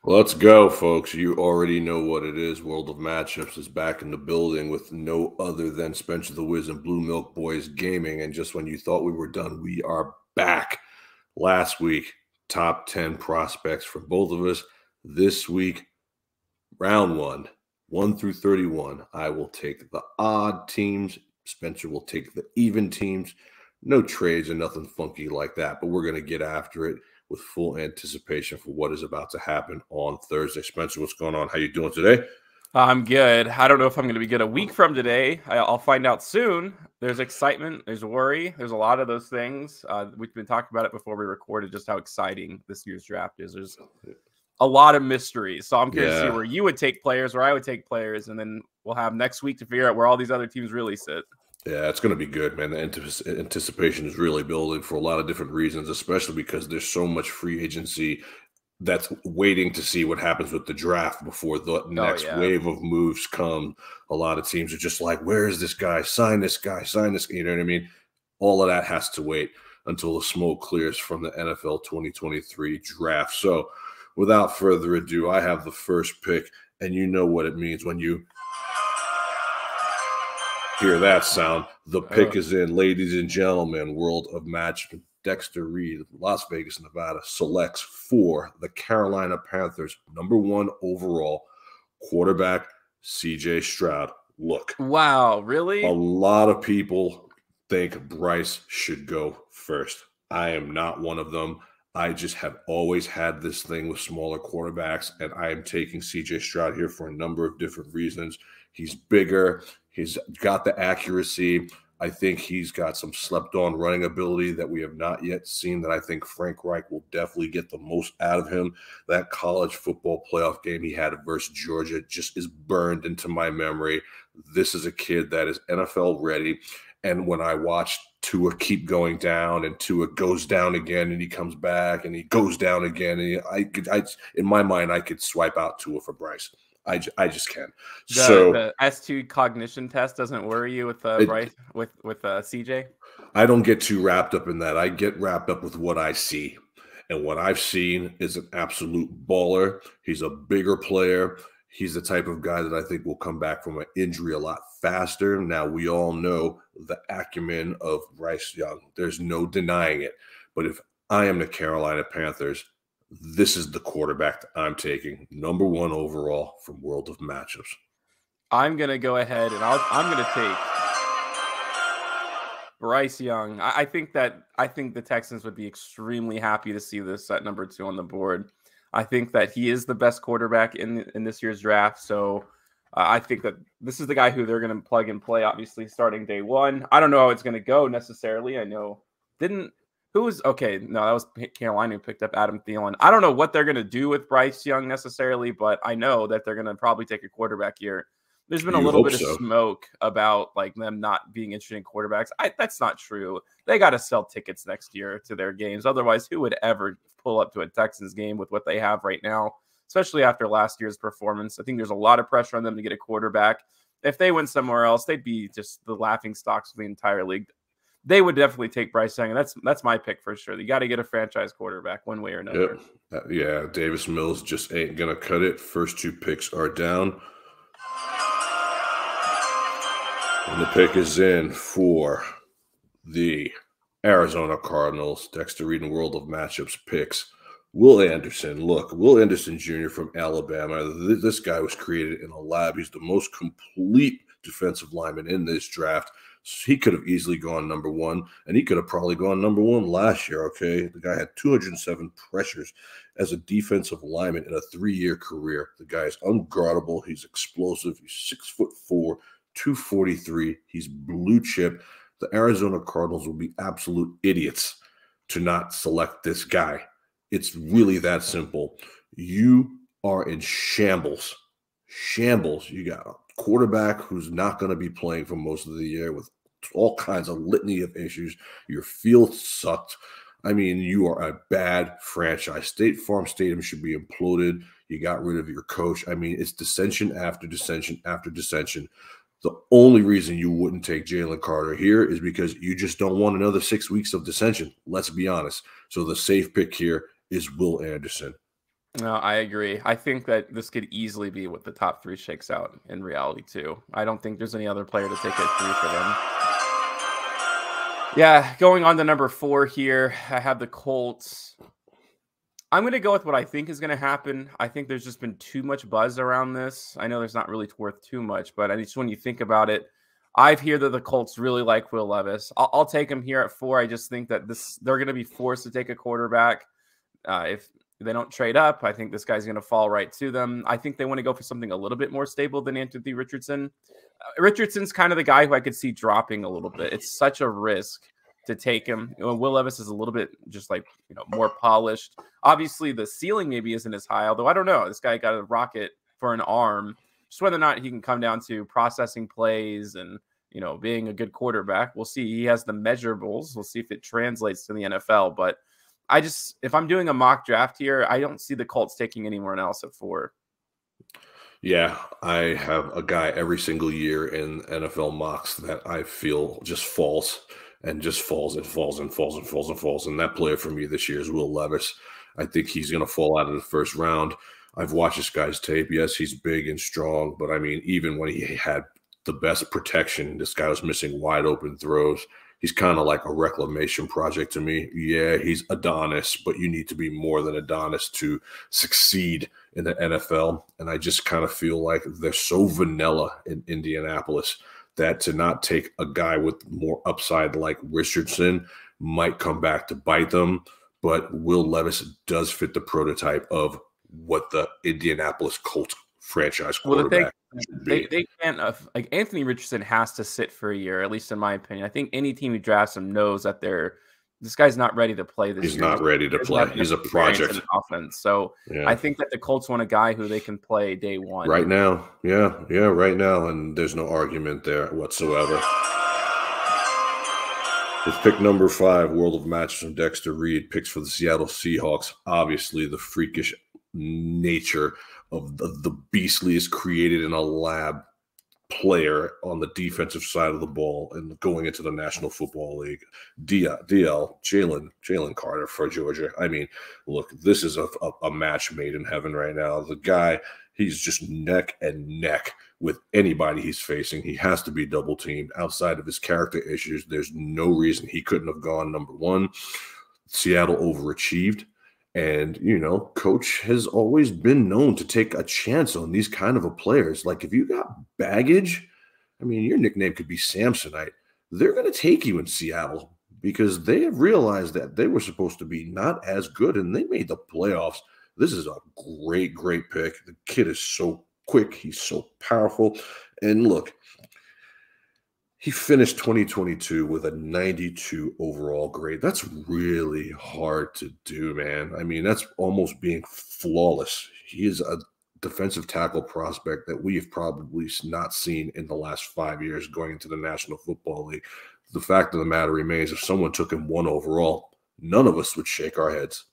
Let's go, folks. You already know what it is. World of Matchups is back in the building with no other than Spencer the Wiz and Blue Milk Boys Gaming. And just when you thought we were done, we are back. Last week, top 10 prospects for both of us. This week, round 1 through 31. I will take the odd teams. Spencer will take the even teams. No trades or nothing funky like that, but we're going to get after it with full anticipation for what is about to happen on Thursday. Spencer, what's going on? How you doing today? I'm good. I don't know if I'm going to be good a week from today. I'll find out soon. There's excitement. There's worry. There's a lot of those things. We've been talking about it before we recorded, just how exciting this year's draft is. There's a lot of mysteries. So I'm curious to see where you would take players, where I would take players, and then we'll have next week to figure out where all these other teams really sit. Yeah, it's going to be good, man. The anticipation is really building for a lot of different reasons, especially because there's so much free agency that's waiting to see what happens with the draft before the next wave of moves come. A lot of teams are just like, where is this guy? Sign this guy, sign this. You know what I mean? All of that has to wait until the smoke clears from the NFL 2023 draft. So without further ado, I have the first pick, and you know what it means when you hear that sound. The pick is in, ladies and gentlemen. World of Matchups. Dexter Reed, Las Vegas, Nevada, selects for the Carolina Panthers, #1 overall quarterback, C.J. Stroud. Look. Wow, really? A lot of people think Bryce should go first. I am not one of them. I just have always had this thing with smaller quarterbacks, and I am taking C.J. Stroud here for a number of different reasons. He's bigger. He's got the accuracy. I think he's got some slept-on running ability that we have not yet seen, that I think Frank Reich will definitely get the most out of him. That college football playoff game he had versus Georgia just is burned into my memory. This is a kid that is NFL ready. And when I watched Tua keep going down, and Tua goes down again, and he comes back, and he goes down again, and in my mind, I could swipe out Tua for Bryce. I just can. The S2 cognition test doesn't worry you with Bryce, with CJ? I don't get too wrapped up in that. I get wrapped up with what I see. And what I've seen is an absolute baller. He's a bigger player. He's the type of guy that I think will come back from an injury a lot faster. Now, we all know the acumen of Bryce Young. There's no denying it. But if I am the Carolina Panthers, this is the quarterback that I'm taking, #1 overall from World of Matchups. I'm going to go ahead and I'm going to take Bryce Young. I think the Texans would be extremely happy to see this at #2 on the board. I think that he is the best quarterback in this year's draft. So I think that this is the guy who they're going to plug and play, obviously, starting day one. I don't know how it's going to go necessarily. I know that was Carolina who picked up Adam Thielen. I don't know what they're going to do with Bryce Young necessarily, but I know that they're going to probably take a quarterback here. There's been a little bit of smoke about like them not being interested in quarterbacks. That's not true. They got to sell tickets next year to their games. Otherwise, who would ever pull up to a Texans game with what they have right now, especially after last year's performance? I think there's a lot of pressure on them to get a quarterback. If they went somewhere else, they'd be just the laughing stocks of the entire league. They would definitely take Bryce Young, and that's my pick for sure. You got to get a franchise quarterback one way or another. Yeah, Davis Mills just ain't going to cut it. First 2 picks are down. And the pick is in for the Arizona Cardinals. Dexter Reed and World of Matchups picks Will Anderson. Look, Will Anderson Jr. from Alabama. This guy was created in a lab. He's the most complete defensive lineman in this draft. He could have easily gone #1, and he could have probably gone #1 last year, okay? The guy had 207 pressures as a defensive lineman in a 3-year career. The guy is unguardable. He's explosive. He's 6'4", 243. He's blue chip. The Arizona Cardinals will be absolute idiots to not select this guy. It's really that simple. You are in shambles. Shambles. You got a quarterback who's not going to be playing for most of the year with all kinds of litany of issues. Your field sucked. I mean, you are a bad franchise. State Farm Stadium should be imploded. You got rid of your coach. I mean, it's dissension after dissension after dissension. The only reason you wouldn't take Jalen Carter here is because you just don't want another 6 weeks of dissension. Let's be honest. So the safe pick here is Will Anderson. No, I agree. I think that this could easily be what the top 3 shakes out in reality too. I don't think there's any other player to take it through for them. Yeah, going on to number 4 here, I have the Colts. I'm going to go with what I think is going to happen. I think there's just been too much buzz around this. I know there's not really worth too much, but I just when you think about it, I've heard that the Colts really like Will Levis. I'll take him here at 4. I just think that they're going to be forced to take a quarterback. If they don't trade up, I think this guy's going to fall right to them. I think they want to go for something a little bit more stable than Anthony Richardson. Richardson's kind of the guy who I could see dropping a little bit. It's such a risk to take him. Will Levis is a little bit just like, more polished. Obviously, the ceiling maybe isn't as high, although I don't know. This guy got a rocket for an arm. Just whether or not he can come down to processing plays and, being a good quarterback. We'll see. He has the measurables. We'll see if it translates to the NFL. But if I'm doing a mock draft here, I don't see the Colts taking anyone else at 4. Yeah, I have a guy every single year in NFL mocks that I feel just falls and just falls and falls and falls and falls and falls. And that player for me this year is Will Levis. I think he's going to fall out of the first round. I've watched this guy's tape. Yes, he's big and strong, but I mean, even when he had the best protection, this guy was missing wide open throws. He's kind of like a reclamation project to me. Yeah, he's Adonis, but you need to be more than Adonis to succeed in the NFL. And I just kind of feel like they're so vanilla in Indianapolis that to not take a guy with more upside like Richardson might come back to bite them. But Will Levis does fit the prototype of what the Indianapolis Colts franchise quarterback should be. They can't like Anthony Richardson has to sit for a year, at least in my opinion. I think any team who drafts him knows that this guy's not ready to play this year. He's not ready to play. He's a project. Offense. So yeah. I think that the Colts want a guy who they can play day one. Right now. Yeah, right now. And there's no argument there whatsoever. With pick number 5, World of Matches from Dexter Reed, picks for the Seattle Seahawks. Obviously, the freakish nature of the beastliest created in a lab player on the defensive side of the ball and going into the National Football League. Jalen Carter for Georgia. I mean, look, this is a match made in heaven right now. The guy, he's just neck and neck with anybody he's facing. He has to be double teamed. Outside of his character issues, there's no reason he couldn't have gone number 1. Seattle overachieved. And, coach has always been known to take a chance on these kind of players. Like if you got baggage, I mean, your nickname could be Samsonite. They're going to take you in Seattle because they have realized that they were supposed to be not as good and they made the playoffs. This is a great, great pick. The kid is so quick. He's so powerful. And look, he finished 2022 with a 92 overall grade. That's really hard to do, man. I mean, that's almost being flawless. He is a defensive tackle prospect that we have probably not seen in the last 5 years going into the National Football League. The fact of the matter remains, if someone took him 1 overall, none of us would shake our heads.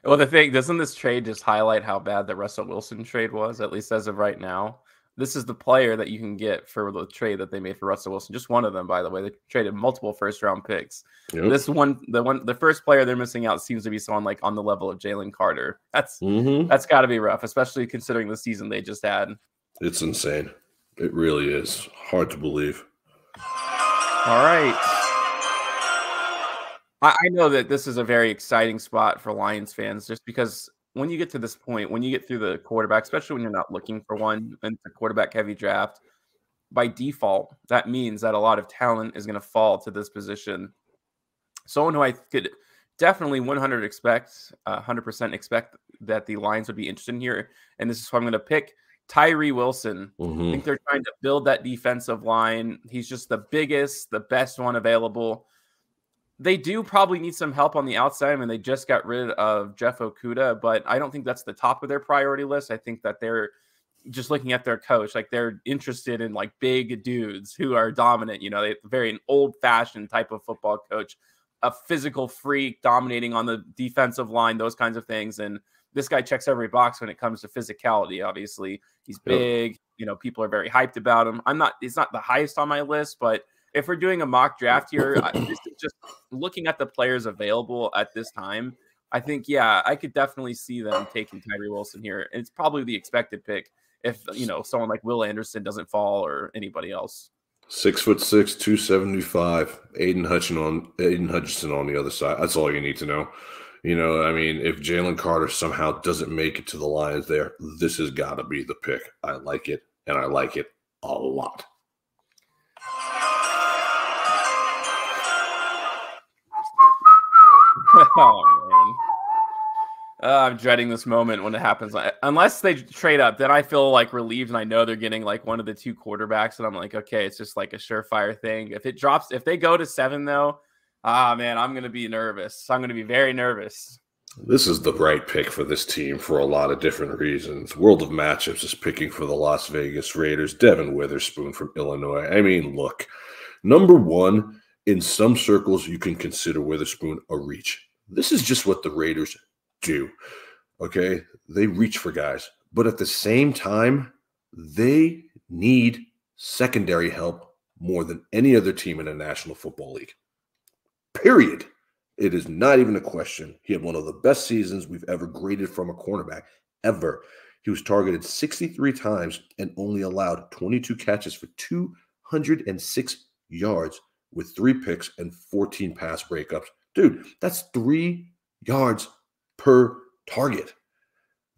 Well, the thing, doesn't this trade just highlight how bad the Russell Wilson trade was, at least as of right now? This is the player that you can get for the trade that they made for Russell Wilson. Just one of them, by the way. They traded multiple first-round picks. Yep. The first player they're missing out seems to be someone like on the level of Jalen Carter. That's got to be rough, especially considering the season they just had. It's insane. It really is. Hard to believe. All right. I know that this is a very exciting spot for Lions fans just because when you get to this point, when you get through the quarterback, especially when you're not looking for one in the quarterback-heavy draft, by default, that means that a lot of talent is going to fall to this position. Someone who I could definitely 100% expect that the Lions would be interested in here, and this is who I'm going to pick, Tyree Wilson. I think they're trying to build that defensive line. He's just the biggest, the best one available. They do probably need some help on the outside. I mean, they just got rid of Jeff Okudah, but I don't think that's the top of their priority list. I think that they're just looking at their coach. Like they're interested in like big dudes who are dominant. They're very an old-fashioned type of football coach, a physical freak dominating on the defensive line, those kinds of things. And this guy checks every box when it comes to physicality. Obviously, he's big. People are very hyped about him. It's not the highest on my list, but if we're doing a mock draft here, just looking at the players available at this time, I think, yeah, I could definitely see them taking Tyree Wilson here. It's probably the expected pick if, someone like Will Anderson doesn't fall or anybody else. 6'6", 275. Aiden Hutchinson on the other side. That's all you need to know. I mean, if Jalen Carter somehow doesn't make it to the Lions there, this has got to be the pick. I like it, and I like it a lot. Oh, man. I'm dreading this moment when it happens. Unless they trade up, then I feel like relieved, and I know they're getting like one of the two quarterbacks, and I'm like, okay, it's just like a surefire thing. If they go to 7, though, man, I'm going to be nervous. I'm going to be very nervous. This is the right pick for this team for a lot of different reasons. World of Matchups is picking for the Las Vegas Raiders, Devin Witherspoon from Illinois. I mean, look, number one, in some circles, you can consider Witherspoon a reach. This is just what the Raiders do, okay? They reach for guys. But at the same time, they need secondary help more than any other team in the National Football League. Period. It is not even a question. He had one of the best seasons we've ever graded from a cornerback, ever. He was targeted 63 times and only allowed 22 catches for 206 yards with 3 picks and 14 pass breakups. Dude, that's 3 yards per target.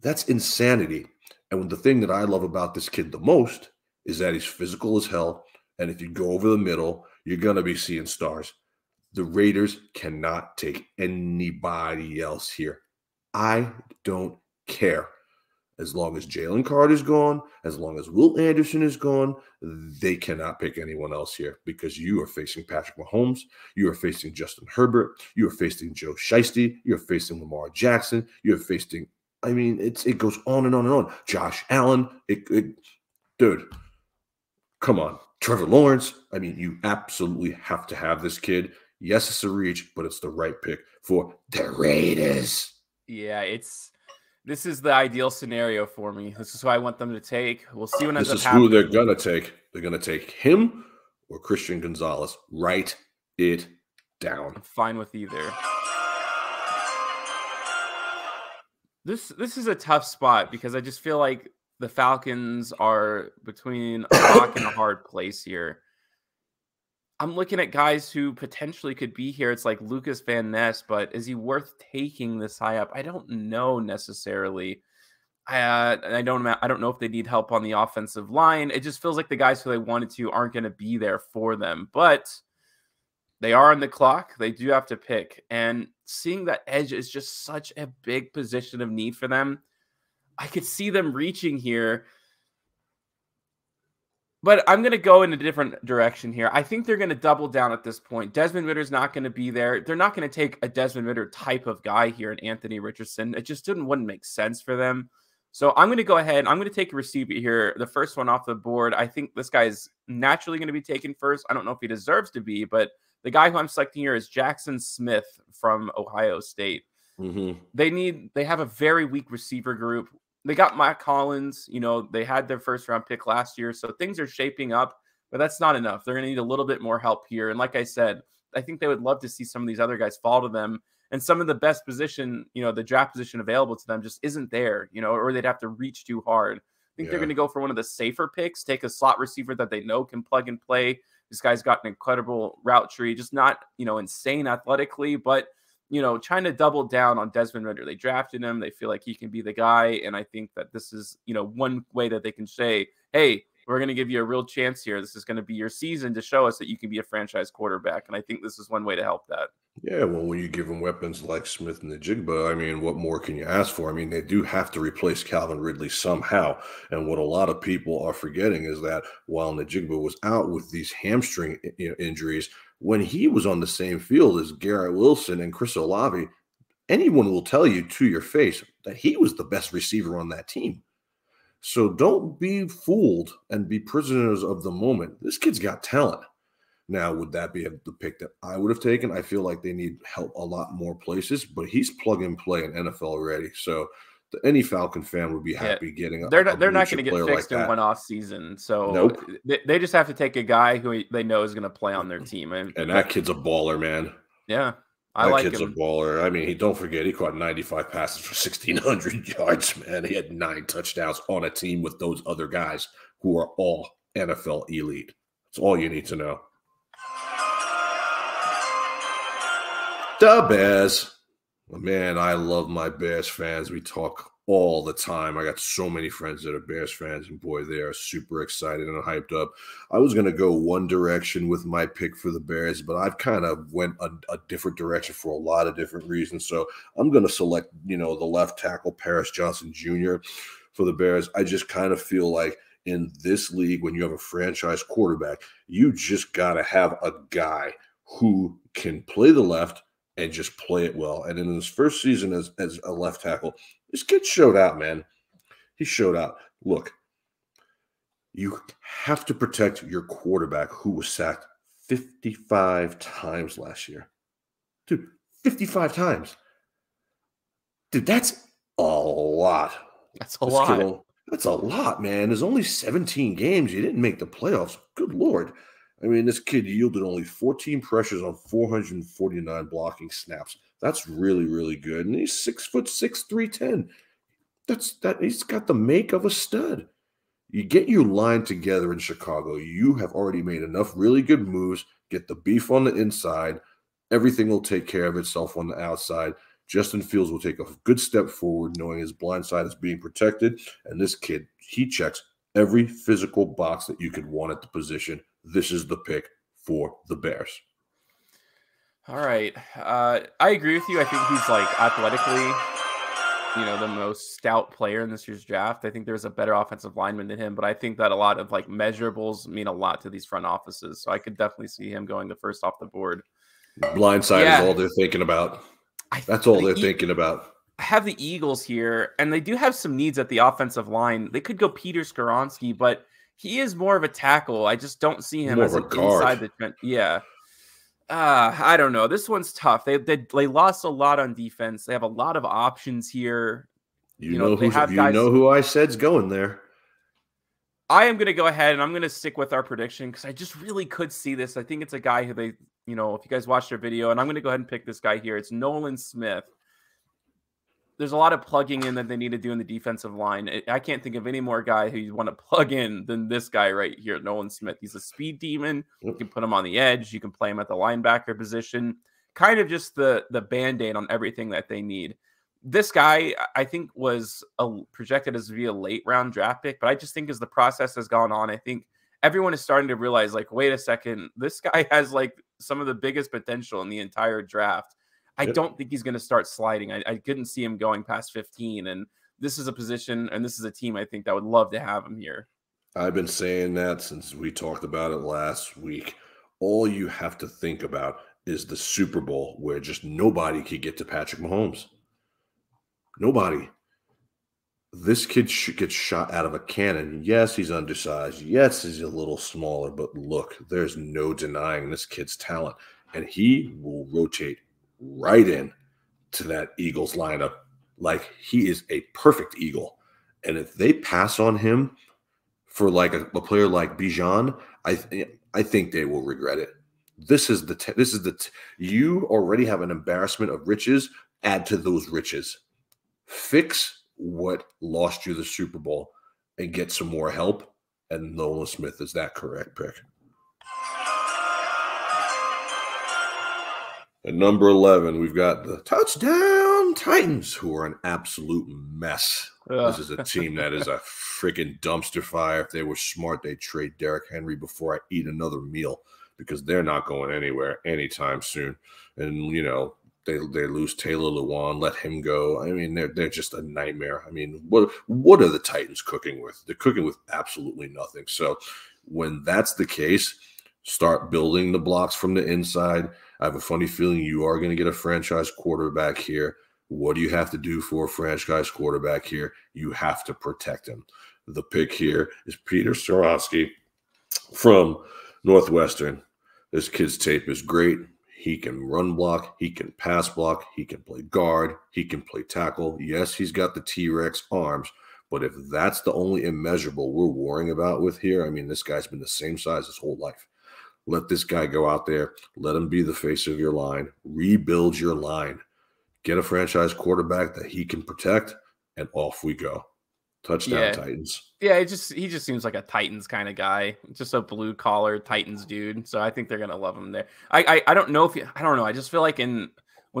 That's insanity. And the thing that I love about this kid the most is that he's physical as hell. And if you go over the middle, you're going to be seeing stars. The Raiders cannot take anybody else here. I don't care. As long as Jalen Carter's gone, as long as Will Anderson is gone, they cannot pick anyone else here because you are facing Patrick Mahomes, you are facing Justin Herbert, you are facing Joe Shiesty, you're facing Lamar Jackson, you're facing, I mean, it goes on and on and on. Josh Allen, dude, come on. Trevor Lawrence, I mean, you absolutely have to have this kid. Yes, it's a reach, but it's the right pick for the Raiders. Yeah, this is the ideal scenario for me. This is who I want them to take. We'll see what ends up happening. This is who they're going to take. They're going to take him or Christian Gonzalez. Write it down. I'm fine with either. This is a tough spot because I just feel like the Falcons are between a rock and a hard place here. I'm looking at guys who potentially could be here. It's like Lucas Van Ness, but is he worth taking this high up? I don't know necessarily. I don't know if they need help on the offensive line. It just feels like the guys who they wanted to aren't going to be there for them. But they are on the clock. They do have to pick. And seeing that edge is just such a big position of need for them. I could see them reaching here. But I'm going to go in a different direction here. I think they're going to double down at this point. Desmond Ridder's not going to be there. They're not going to take a Desmond Ridder type of guy here in Anthony Richardson. It just wouldn't make sense for them. So I'm going to go ahead. I'm going to take a receiver here. The first one off the board. I think this guy is naturally going to be taken first. I don't know if he deserves to be, but the guy who I'm selecting here is Jackson Smith from Ohio State. Mm-hmm. They have a very weak receiver group. They got Mike Collins. They had their first round pick last year. So things are shaping up, but that's not enough. They're going to need a little bit more help here. And like I said, I think they would love to see some of these other guys fall to them. And some of the best position, the draft position available to them just isn't there, or they'd have to reach too hard. I think they're going to go for one of the safer picks, take a slot receiver that they know can plug and play. This guy's got an incredible route tree, just not, insane athletically, but trying to double down on Desmond Ridder. They drafted him. They feel like he can be the guy. And I think that this is, one way that they can say, hey, we're going to give you a real chance here. This is going to be your season to show us that you can be a franchise quarterback. And I think this is one way to help that. Yeah, well, when you give them weapons like Smith and Njigba, I mean, what more can you ask for? I mean, they do have to replace Calvin Ridley somehow. And what a lot of people are forgetting is that while Njigba was out with these hamstring injuries, when he was on the same field as Garrett Wilson and Chris Olave, anyone will tell you to your face that he was the best receiver on that team. So don't be fooled and be prisoners of the moment. This kid's got talent. Now, would that be the pick that I would have taken? I feel like they need help a lot more places, but he's plug and play in NFL already. So any Falcon fan would be happy getting they're not going to get fixed in one off season. So nope. They just have to take a guy who they know is going to play on their team. And that kid's a baller, man. Yeah. I That like kid's a him. baller. I mean, don't forget, he caught 95 passes for 1,600 yards, man. He had 9 touchdowns on a team with those other guys who are all NFL elite. That's all you need to know. The Bears. Man, I love my Bears fans. We talk all the time. I got so many friends that are Bears fans, and boy, they are super excited and hyped up. I was going to go one direction with my pick for the Bears, but I've kind of went a different direction for a lot of different reasons. So I'm going to select, the left tackle, Paris Johnson Jr. for the Bears. I just kind of feel like in this league, when you have a franchise quarterback, you just got to have a guy who can play the left and just play it well. And in his first season as a left tackle, this kid showed out, man. He showed out. Look, you have to protect your quarterback who was sacked 55 times last year. Dude, 55 times. Dude, that's a lot. That's a lot. That's a lot, man. There's only 17 games. You didn't make the playoffs. Good Lord. I mean, this kid yielded only 14 pressures on 449 blocking snaps. That's really, really good. And he's 6'6", 310. He's got the make of a stud. You get your line together in Chicago. You have already made enough really good moves. Get the beef on the inside. Everything will take care of itself on the outside. Justin Fields will take a good step forward, knowing his blind side is being protected. And this kid, he checks every physical box that you could want at the position. This is the pick for the Bears. All right. I agree with you. I think he's athletically, the most stout player in this year's draft. I think there's a better offensive lineman than him, but I think that a lot of measurables mean a lot to these front offices. So I could definitely see him going the first off the board. Blindside is all they're thinking about. That's all they're thinking about. I have the Eagles here, and they do have some needs at the offensive line. They could go Peter Skoronski, but he is more of a tackle. I just don't see him as an inside the trend. Yeah. I don't know. This one's tough. They lost a lot on defense. They have a lot of options here. You know who I said's going there. I am going to go ahead and I'm going to stick with our prediction because I just really could see this. I think it's a guy who they, if you guys watched their video, and I'm going to go ahead and pick this guy here. It's Nolan Smith. There's a lot of plugging in that they need to do in the defensive line. I can't think of any more guy who you want to plug in than this guy right here, Nolan Smith. He's a speed demon. You can put him on the edge. You can play him at the linebacker position. Kind of just the Band-Aid on everything that they need. This guy, I think, was projected as to be a late round draft pick, but I just think as the process has gone on, I think everyone is starting to realize, wait a second, this guy has some of the biggest potential in the entire draft. I don't think he's going to start sliding. I couldn't see him going past 15, and this is a position and this is a team I think that would love to have him here. I've been saying that since we talked about it last week. All you have to think about is the Super Bowl where just nobody could get to Patrick Mahomes. Nobody. This kid gets shot out of a cannon. Yes, he's undersized. Yes, he's a little smaller, but look, there's no denying this kid's talent, and he will rotate right in to that Eagles lineup like he is a perfect Eagle. And if they pass on him for a player like Bijan, I think they will regret it. You already have an embarrassment of riches. Add to those riches. Fix what lost you the Super Bowl and get some more help. And Nolan Smith is that correct pick. At number 11, we've got the Touchdown Titans, who are an absolute mess. This is a team that is a freaking dumpster fire. If they were smart, they'd trade Derrick Henry before I eat another meal because they're not going anywhere anytime soon. And, they lose Taylor Lewan, let him go. I mean, they're just a nightmare. I mean, what are the Titans cooking with? They're cooking with absolutely nothing. So when that's the case, start building the blocks from the inside. I have a funny feeling you are going to get a franchise quarterback here. What do you have to do for a franchise quarterback here? You have to protect him. The pick here is Peter Skoronski from Northwestern. This kid's tape is great. He can run block. He can pass block. He can play guard. He can play tackle. Yes, he's got the T-Rex arms, but if that's the only immeasurable we're worrying about with here, I mean, this guy's been the same size his whole life. Let this guy go out there. Let him be the face of your line. Rebuild your line. Get a franchise quarterback that he can protect, and off we go. Touchdown, Titans. Yeah, he just seems like a Titans kind of guy, just a blue collar Titans dude. So I think they're gonna love him there. I don't know if I don't know. I just feel like when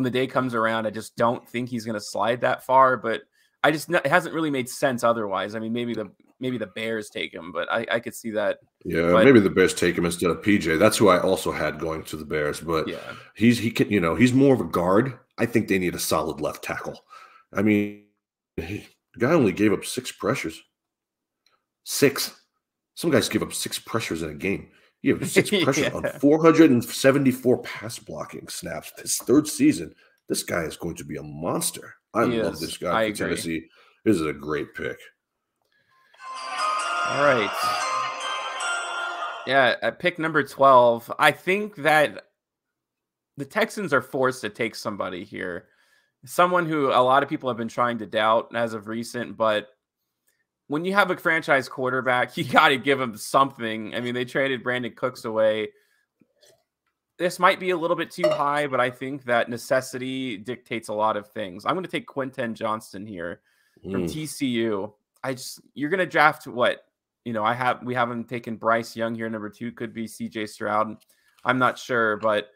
the day comes around, I just don't think he's gonna slide that far. But it hasn't really made sense otherwise. I mean, maybe the Bears take him, but I could see that. Yeah, maybe the Bears take him instead of PJ. That's who I also had going to the Bears. But yeah, he's more of a guard. I think they need a solid left tackle. I mean, the guy only gave up 6 pressures. 6. Some guys give up 6 pressures in a game. You have 6 pressures on 474 pass blocking snaps. This 3rd season, this guy is going to be a monster. I love this guy for Tennessee. This is a great pick. All right. Yeah, at pick number 12, I think that the Texans are forced to take somebody here. Someone who a lot of people have been trying to doubt as of recent, but when you have a franchise quarterback, you got to give him something. I mean, they traded Brandon Cooks away. This might be a little bit too high, but I think that necessity dictates a lot of things. I'm going to take Quentin Johnston here from TCU. You're going to draft what? We haven't taken Bryce Young here. Number 2 could be CJ Stroud. I'm not sure, but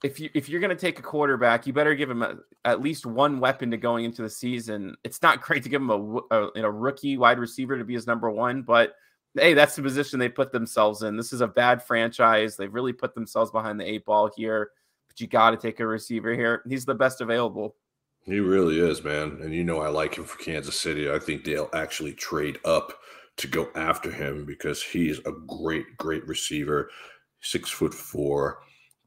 if you're going to take a quarterback, you better give him at least one weapon to going into the season. It's not great to give him a rookie wide receiver to be his number 1, but hey, that's the position they put themselves in. This is a bad franchise. They've really put themselves behind the 8 ball here, but you got to take a receiver here. He's the best available. He really is, man. And I like him for Kansas City. I think they'll actually trade up to go after him because he's a great, great receiver. 6'4",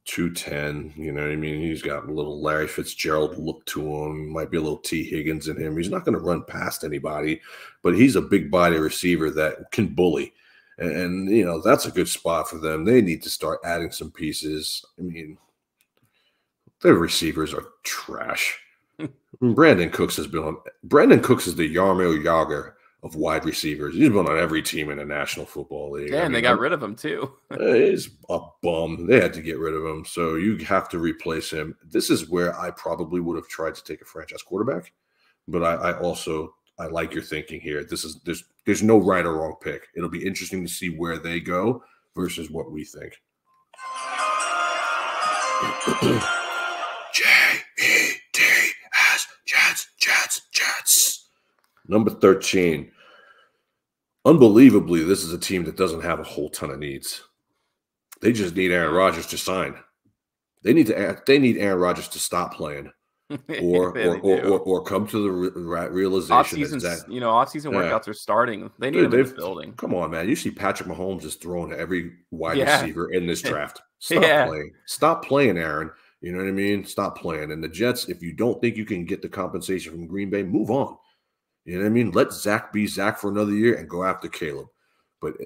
210. You know what I mean? He's got a little Larry Fitzgerald look to him. Might be a little T. Higgins in him. He's not going to run past anybody, but he's a big body receiver that can bully. And that's a good spot for them. They need to start adding some pieces. I mean, their receivers are trash. Brandon Cooks is the Yarmir Yager of wide receivers. He's been on every team in the National Football League. Yeah, and they got rid of him too. He's a bum. They had to get rid of him. So you have to replace him. This is where I probably would have tried to take a franchise quarterback. But I like your thinking here. There's no right or wrong pick. It'll be interesting to see where they go versus what we think. Jets. Number 13. Unbelievably, this is a team that doesn't have a whole ton of needs. They just need Aaron Rodgers to sign. They need Aaron Rodgers to stop playing, or come to the realization. Off-season workouts are starting. They need him in the building. Come on, man! You see Patrick Mahomes is throwing to every wide receiver in this draft. Stop playing, Aaron. You know what I mean? Stop playing. And the Jets, if you don't think you can get the compensation from Green Bay, move on. You know what I mean? Let Zach be Zach for another year and go after Caleb. But,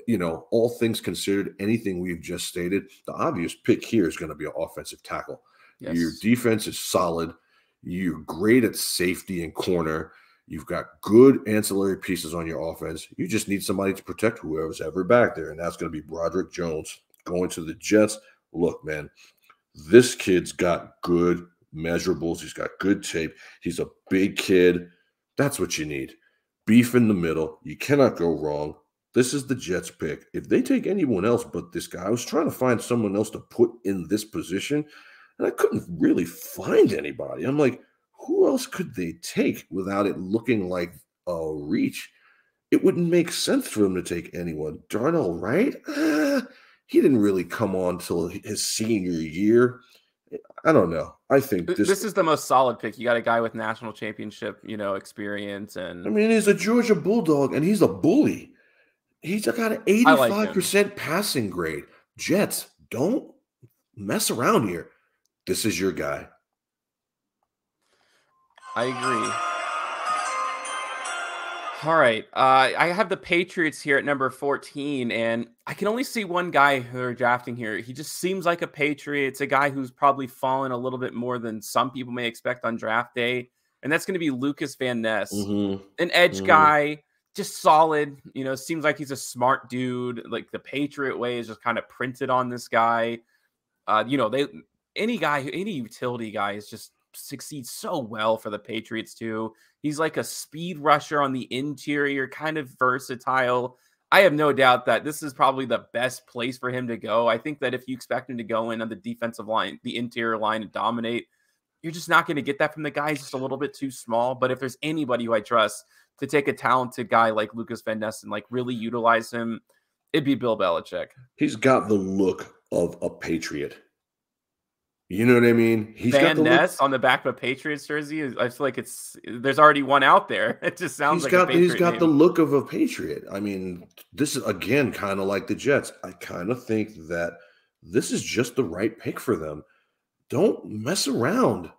all things considered, anything we've just stated, the obvious pick here is going to be an offensive tackle. Yes. Your defense is solid. You're great at safety and corner. You've got good ancillary pieces on your offense. You just need somebody to protect whoever's ever back there, and that's going to be Broderick Jones. Going to the Jets, look, man, this kid's got good measurables. He's got good tape. He's a big kid. That's what you need. Beef in the middle. You cannot go wrong. This is the Jets pick. If they take anyone else but this guy, I was trying to find someone else to put in this position, and I couldn't really find anybody. I'm like, who else could they take without it looking like a reach? It wouldn't make sense for them to take anyone. Darnell Wright? He didn't really come on till his senior year. I don't know. I think this is the most solid pick. You got a guy with national championship, experience, and I mean, he's a Georgia Bulldog, and he's a bully. He's got an 85% passing grade. Jets, don't mess around here. This is your guy. I agree. All right. I have the Patriots here at number 14, and I can only see one guy who are drafting here. He just seems like a Patriot. It's a guy who's probably fallen a little bit more than some people may expect on draft day, and that's going to be Lucas Van Ness, an edge guy, just solid. Seems like he's a smart dude. Like the Patriot way is just kind of printed on this guy. Any utility guy is just succeeds so well for the Patriots too. He's like a speed rusher on the interior, kind of versatile. I have no doubt that this is probably the best place for him to go. I think that if you expect him to go in on the defensive line, the interior line, and dominate, you're just not going to get that from the guy. He's just a little bit too small. But if there's anybody who I trust to take a talented guy like Lucas Van Ness and like really utilize him, it'd be Bill Belichick. He's got the look of a Patriot. You know what I mean? He's Van Ness on the back of a Patriots jersey. I feel like there's already one out there. It just sounds he's like he's got the look of a Patriot. I mean, this is again kind of like the Jets. I kind of think that this is just the right pick for them. Don't mess around.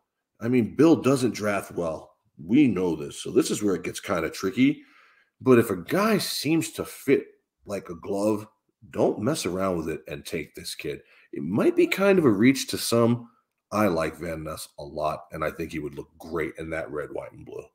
I mean, Bill doesn't draft well. We know this. So this is where it gets kind of tricky. But if a guy seems to fit like a glove, don't mess around with it and take this kid. It might be kind of a reach to some. I like Van Ness a lot, and I think he would look great in that red, white, and blue.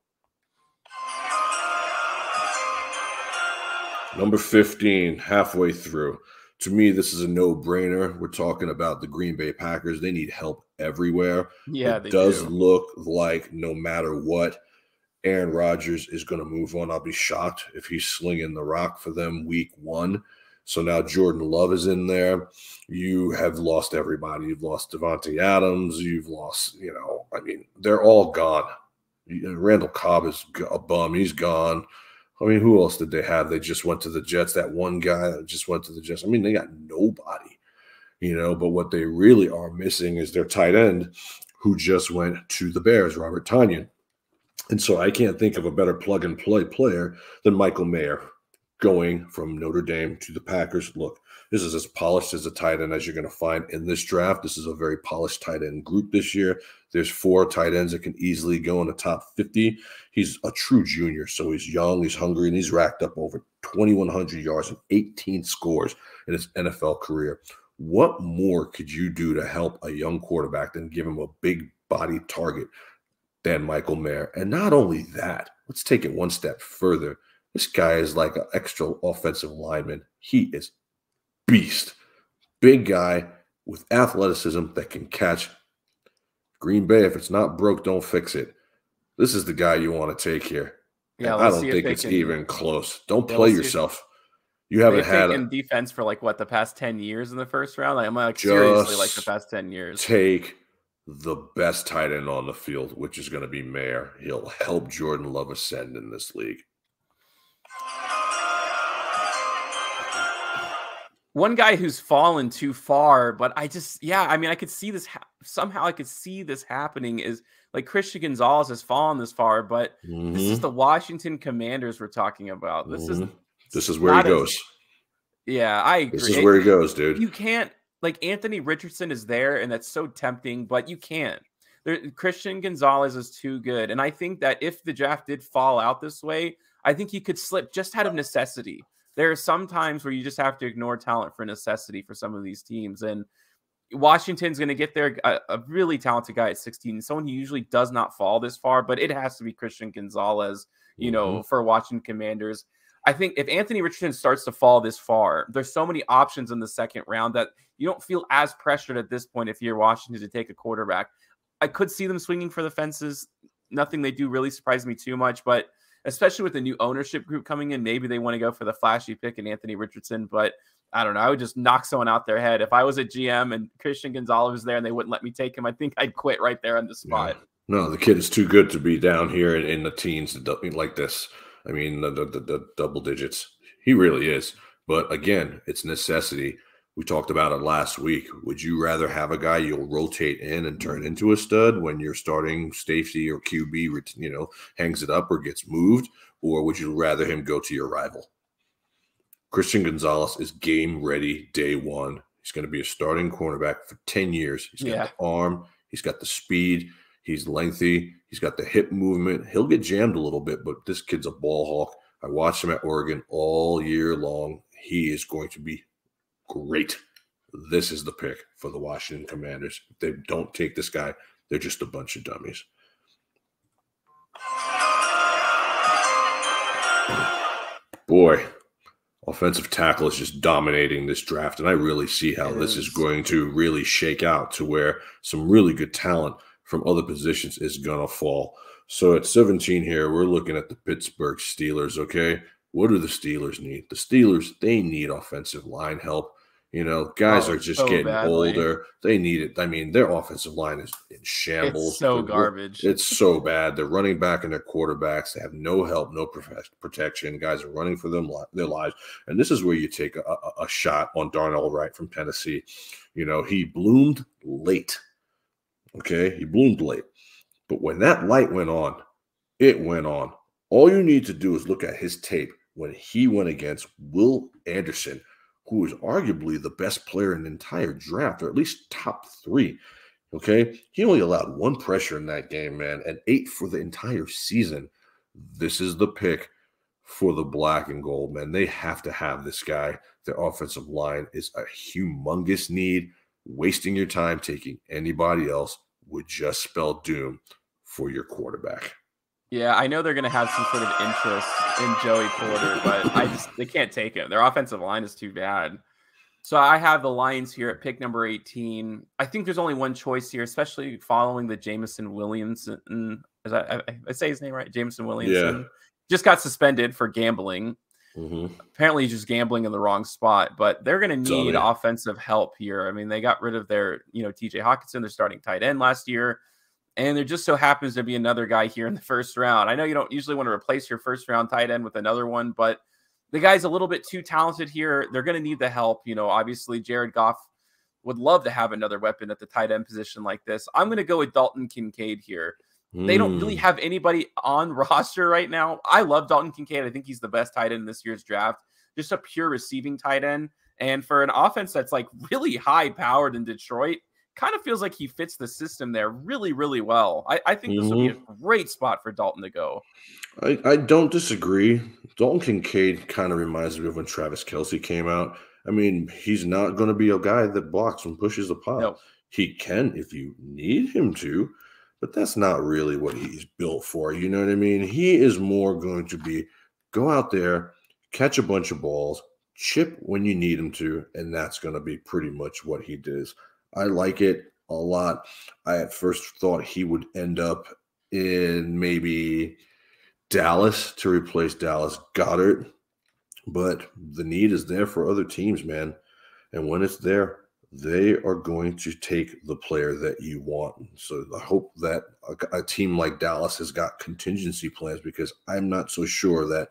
Number 15, halfway through. To me, this is a no-brainer. We're talking about the Green Bay Packers. They need help everywhere. Yeah, it does look like no matter what, Aaron Rodgers is going to move on. I'll be shocked if he's slinging the rock for them week 1. So now Jordan Love is in there. You have lost everybody. You've lost Devontae Adams. You've lost, they're all gone. Randall Cobb is a bum. He's gone. I mean, who else did they have? They just went to the Jets. That one guy that just went to the Jets. I mean, they got nobody, but what they really are missing is their tight end who just went to the Bears, Robert Tonyan. And so I can't think of a better plug-and-play player than Michael Mayer. Going from Notre Dame to the Packers. Look, this is as polished as a tight end as you're going to find in this draft. This is a very polished tight end group this year. There's 4 tight ends that can easily go in the top 50. He's a true junior, so he's young, he's hungry, and he's racked up over 2,100 yards and 18 scores in his NFL career. What more could you do to help a young quarterback than give him a big body target than Michael Mayer? And not only that, let's take it one step further. This guy is like an extra offensive lineman. He is beast. Big guy with athleticism that can catch. Green Bay, if it's not broke, don't fix it. This is the guy you want to take here. Yeah, I don't think it's even close. Don't play yourself. You haven't had a defense for the past 10 years in the first round. I'm seriously the past 10 years. Take the best tight end on the field, which is going to be Mayer. He'll help Jordan Love ascend in this league. One guy who's fallen too far, but I could see this somehow. I could see this happening is like Christian Gonzalez has fallen this far, but this is the Washington Commanders we're talking about. This is where he goes. Yeah, I agree. This is where he goes, dude. You can't Anthony Richardson is there, and that's so tempting, but you can't. Christian Gonzalez is too good, and I think that if the draft did fall out this way, I think he could slip just out of necessity. There are some times where you just have to ignore talent for necessity for some of these teams. And Washington's going to get there, a really talented guy at 16, someone who usually does not fall this far, but it has to be Christian Gonzalez, for Washington Commanders. I think if Anthony Richardson starts to fall this far, there's so many options in the second round that you don't feel as pressured at this point if you're Washington to take a quarterback. I could see them swinging for the fences. Nothing they do really surprised me too much, but especially with the new ownership group coming in, maybe they want to go for the flashy pick in Anthony Richardson, but I don't know. I would just knock someone out their head. If I was a GM and Christian Gonzalez was there and they wouldn't let me take him, I think I'd quit right there on the spot. Yeah. No, the kid is too good to be down here in the teens like this. I mean, the double digits. He really is. But again, it's necessity. We talked about it last week. Would you rather have a guy you'll rotate in and turn into a stud when your starting safety or QB, hangs it up or gets moved, or would you rather him go to your rival? Christian Gonzalez is game ready day one. He's going to be a starting cornerback for 10 years. He's got the arm. He's got the speed. He's lengthy. He's got the hip movement. He'll get jammed a little bit, but this kid's a ball hawk. I watched him at Oregon all year long. He is going to be great. This is the pick for the Washington Commanders. If they don't take this guy, they're just a bunch of dummies. Boy, offensive tackle is just dominating this draft, and I really see how It this is is. going to really shake out to where some really good talent from other positions is going to fall. So at 17 here, we're looking at the Pittsburgh Steelers, okay? What do the Steelers need? The Steelers, they need offensive line help. You know, guys Oh, are just so getting badly. older. They need it. I mean, their offensive line is in It's shambles. so garbage. It's so bad. They're running back and their quarterbacks. They have no help, no protection. Guys are running for their lives. And this is where you take a shot on Darnell Wright from Tennessee. You know, he bloomed late. Okay. He bloomed late. But when that light went on, it went on. All you need to do is look at his tape when he went against Will Anderson, who is arguably the best player in the entire draft, or at least top 3. Okay. He only allowed 1 pressure in that game, man, and 8 for the entire season. This is the pick for the black and gold, man. They have to have this guy. Their offensive line is a humongous need. Wasting your time taking anybody else would just spell doom for your quarterback. Yeah, I know they're going to have some sort of interest in Joey Porter, but they can't take him. Their offensive line is too bad. So I have the Lions here at pick number 18. I think there's only one choice here, especially following the Jameson Williamson. I say his name right? Jameson Williamson. Yeah. Just got suspended for gambling. Mm-hmm. Apparently, he's just gambling in the wrong spot, but they're going to need offensive help here. I mean, they got rid of their, TJ Hawkinson, their starting tight end last year. And there just so happens to be another guy here in the first round. I know you don't usually want to replace your first round tight end with another one, but the guy's a little bit too talented here. They're going to need the help. Obviously Jared Goff would love to have another weapon at the tight end position like this. I'm going to go with Dalton Kincaid here. They don't really have anybody on roster right now. I love Dalton Kincaid. I think he's the best tight end in this year's draft. Just a pure receiving tight end. And for an offense that's like really high powered in Detroit, kind of feels like he fits the system there really, really well. I think this would be a great spot for Dalton to go. I don't disagree. Dalton Kincaid kind of reminds me of when Travis Kelce came out. I mean, he's not going to be a guy that blocks and pushes the pile. No. He can if you need him to, but that's not really what he's built for. You know what I mean? He is more going to be go out there, catch a bunch of balls, chip when you need him to, and that's going to be pretty much what he does. I like it a lot. I at first thought he would end up in maybe Dallas to replace Dallas Goedert, but the need is there for other teams, man. And when it's there, they are going to take the player that you want. So I hope that a team like Dallas has got contingency plans, because I'm not so sure that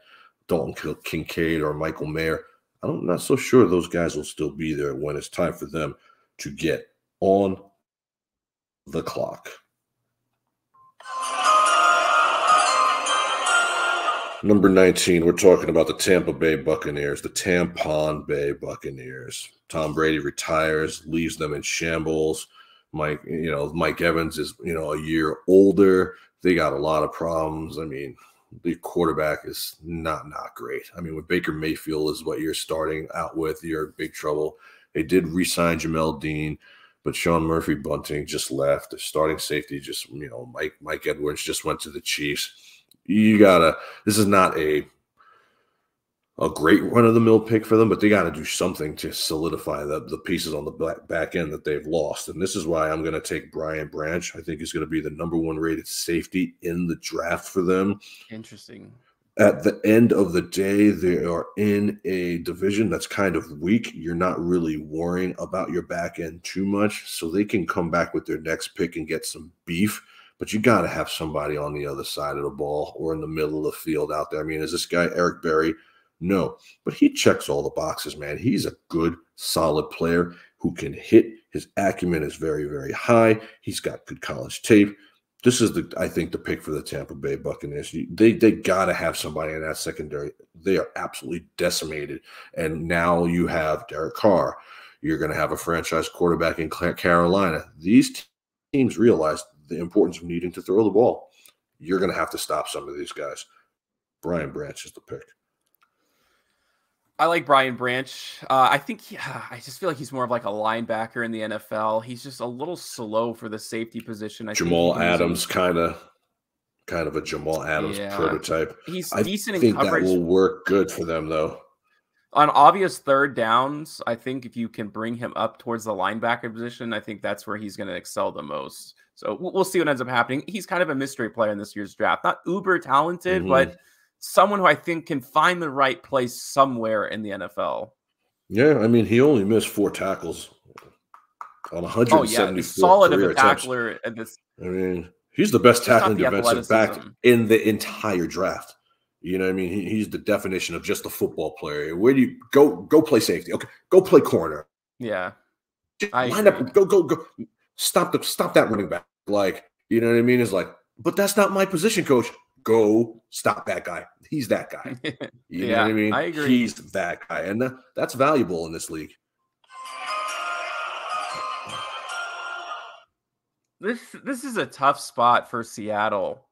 Dalton Kincaid or Michael Mayer, I'm not so sure those guys will still be there when it's time for them to get on the clock. Number 19, we're talking about the Tampa Bay Buccaneers, the Tampon Bay Buccaneers. Tom Brady retires, leaves them in shambles. Mike Evans is, a year older. They got a lot of problems. I mean, the quarterback is not great. I mean, when Baker Mayfield is what you're starting out with, you're in big trouble. They did re-sign Jamel Dean, but Sean Murphy Bunting just left. The starting safety just, Mike Edwards just went to the Chiefs. This is not a great run-of-the-mill pick for them, but they got to do something to solidify the pieces on the back end that they've lost. And this is why I'm going to take Brian Branch. I think he's going to be the number 1 rated safety in the draft for them. Interesting. At the end of the day, they are in a division that's kind of weak. You're not really worrying about your back end too much, so they can come back with their next pick and get some beef. But you got to have somebody on the other side of the ball or in the middle of the field out there. I mean, is this guy Eric Berry? No, but he checks all the boxes, man. He's a good, solid player who can hit. His acumen is very, very high. He's got good college tape. This is, I think, the pick for the Tampa Bay Buccaneers. They got to have somebody in that secondary. They are absolutely decimated. And now you have Derek Carr. You're going to have a franchise quarterback in Carolina. These teams realize the importance of needing to throw the ball. You're going to have to stop some of these guys. Brian Branch is the pick. I like Brian Branch. I just feel like he's more of like a linebacker in the NFL. He's just a little slow for the safety position. Jamal Adams kind of. kind of a Jamal Adams Yeah. prototype. He's I decent in think that coverage. will work good for them, though. On obvious third downs, I think if you can bring him up towards the linebacker position, I think that's where he's going to excel the most. So we'll see what ends up happening. He's kind of a mystery player in this year's draft. Not uber talented, but someone who I think can find the right place somewhere in the NFL. Yeah, I mean, he only missed 4 tackles on 174 solid career of a attempts. tackler at this. I mean, he's the best tackling defensive back in the entire draft. You know what I mean? He's the definition of just a football player. Where do you go play safety? Okay, go play corner. Yeah. Line up, go. Stop that running back. Like, you know what I mean? It's like, but that's not my position, coach. Go stop that guy. He's that guy. You know what I mean? I agree. He's that guy. And that's valuable in this league. This is a tough spot for Seattle.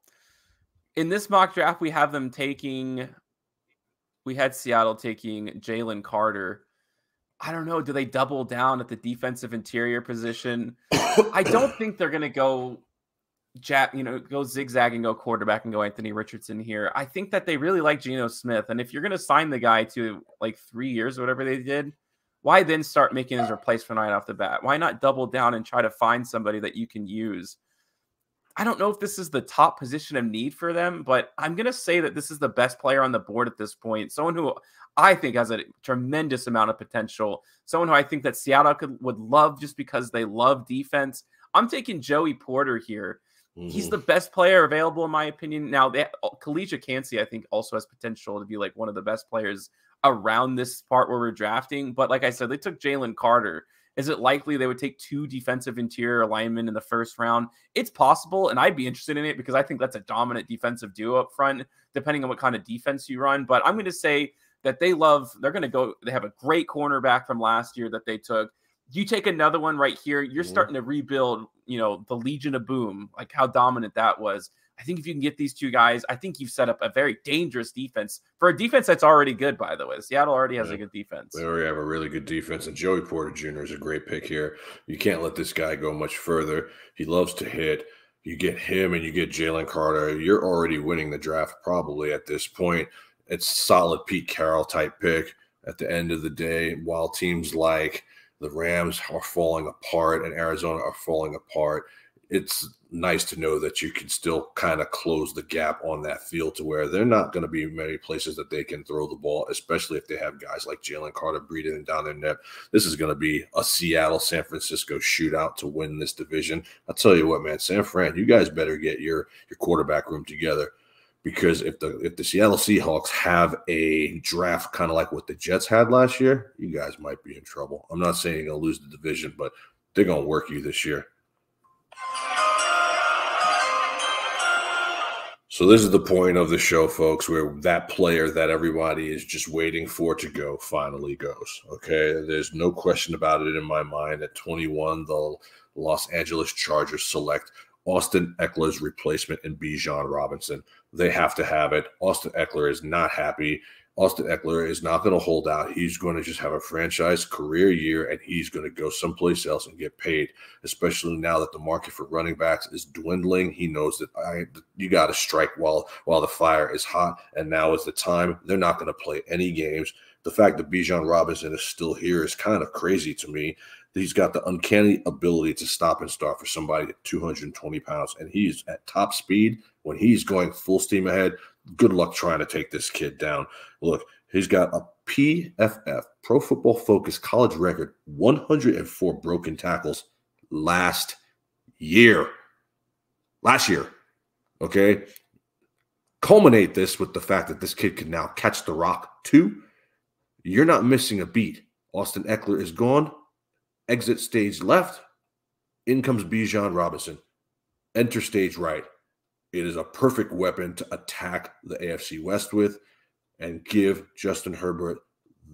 In this mock draft, we had Seattle taking Jalen Carter. I don't know. Do they double down at the defensive interior position? I don't think they're going to go zigzag and go quarterback and go Anthony Richardson here. I think that they really like Geno Smith. And if you're going to sign the guy to like 3 years or whatever they did, why then start making his replacement right off the bat? Why not double down and try to find somebody that you can use? I don't know if this is the top position of need for them, but I'm going to say that this is the best player on the board at this point. Someone who I think has a tremendous amount of potential. Someone who I think that Seattle would love just because they love defense. I'm taking Joey Porter here. He's the best player available, in my opinion. Now, Khalija Kancey, I think, also has potential to be like one of the best players around this part where we're drafting. But like I said, they took Jalen Carter. Is it likely they would take 2 defensive interior linemen in the first round? It's possible, and I'd be interested in it because I think that's a dominant defensive duo up front, depending on what kind of defense you run. But I'm going to say that they have a great cornerback from last year that they took. You take another one right here, you're starting to rebuild, the Legion of Boom, like how dominant that was. I think if you can get these 2 guys, I think you've set up a very dangerous defense for a defense that's already good, by the way. Seattle already has a good defense. They already have a really good defense, and Joey Porter Jr. is a great pick here. You can't let this guy go much further. He loves to hit. You get him and you get Jalen Carter. You're already winning the draft probably at this point. It's solid Pete Carroll type pick at the end of the day, while teams like the Rams are falling apart and Arizona are falling apart. It's nice to know that you can still kind of close the gap on that field to where they're not going to be many places that they can throw the ball, especially if they have guys like Jalen Carter breathing down their neck. This is going to be a Seattle-San Francisco shootout to win this division. I'll tell you what, man, San Fran, you guys better get your quarterback room together, because if the Seattle Seahawks have a draft kind of like what the Jets had last year, you guys might be in trouble. I'm not saying you're going to lose the division, but they're going to work you this year. So this is the point of the show, folks, where that player that everybody is just waiting for to go finally goes. Okay, there's no question about it in my mind. At 21, the Los Angeles Chargers select Austin Eckler's replacement in Bijan Robinson. They have to have it. Austin Eckler is not happy. Austin Eckler is not going to hold out. He's going to just have a franchise career year, and he's going to go someplace else and get paid, especially now that the market for running backs is dwindling. He knows that you got to strike while the fire is hot, and now is the time. They're not going to play any games. The fact that Bijan Robinson is still here is kind of crazy to me. He's got the uncanny ability to stop and start for somebody at 220 pounds, and he's at top speed. When he's going full steam ahead, good luck trying to take this kid down. Look, he's got a PFF, Pro Football Focus college record, 104 broken tackles last year. Okay? Culminate this with the fact that this kid can now catch the rock too. You're not missing a beat. Austin Eckler is gone. Exit stage left. In comes Bijan Robinson. Enter stage right. It is a perfect weapon to attack the AFC West with and give Justin Herbert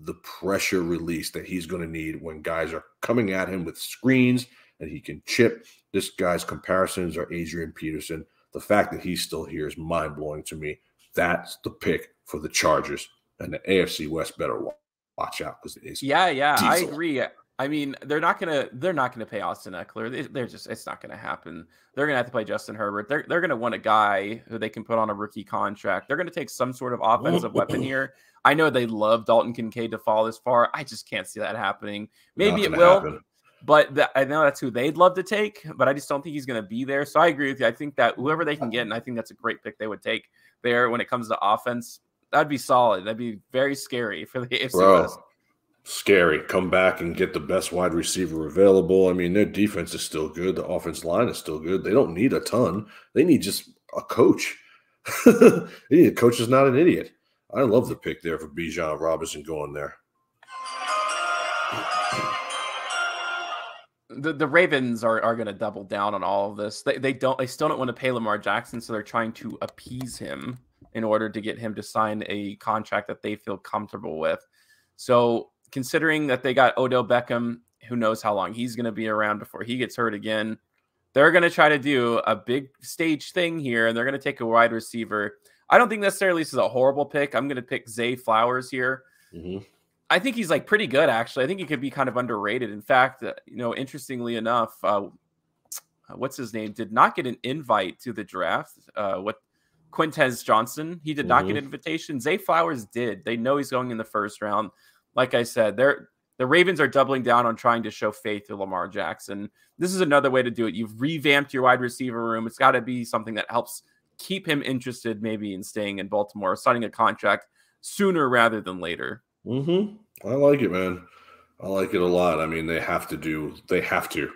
the pressure release that he's going to need when guys are coming at him with screens and he can chip. This guy's comparisons are Adrian Peterson. The fact that he's still here is mind-blowing to me. That's the pick for the Chargers, and the AFC West better watch out because it is Yeah, diesel. I agree. I mean, they're not gonna pay Austin Eckler. It's not gonna happen. They're gonna have to play Justin Herbert. They're gonna want a guy who they can put on a rookie contract. They're gonna take some sort of offensive weapon here. I know they love Dalton Kincaid to fall this far. I just can't see that happening. Maybe it will, but I know that's who they'd love to take, but I just don't think he's gonna be there. So I agree with you. I think that whoever they can get, and I think that's a great pick they would take there when it comes to offense. That'd be solid. That'd be very scary for the AFC West. Scary. Come back and get the best wide receiver available. I mean, their defense is still good. The offense line is still good. They don't need a ton. They need just a coach. They need a coach who's not an idiot. I love the pick there for Bijan Robinson going there. The Ravens are going to double down on all of this. They still don't want to pay Lamar Jackson, so they're trying to appease him in order to get him to sign a contract that they feel comfortable with. So considering that they got Odell Beckham, who knows how long he's going to be around before he gets hurt again, they're going to try to do a big stage thing here, and they're going to take a wide receiver. I don't think necessarily this is a horrible pick. I'm going to pick Zay Flowers here. Mm-hmm. I think he's pretty good, actually. I think he could be kind of underrated. In fact, interestingly enough, what's his name? Did not get an invite to the draft. Quintez Johnson, he did not get an invitation. Zay Flowers did. They know he's going in the first round. Like I said, the Ravens are doubling down on trying to show faith to Lamar Jackson. This is another way to do it. You've revamped your wide receiver room. It's got to be something that helps keep him interested maybe in staying in Baltimore, signing a contract sooner rather than later. I like it, man. I like it a lot. I mean, they have to.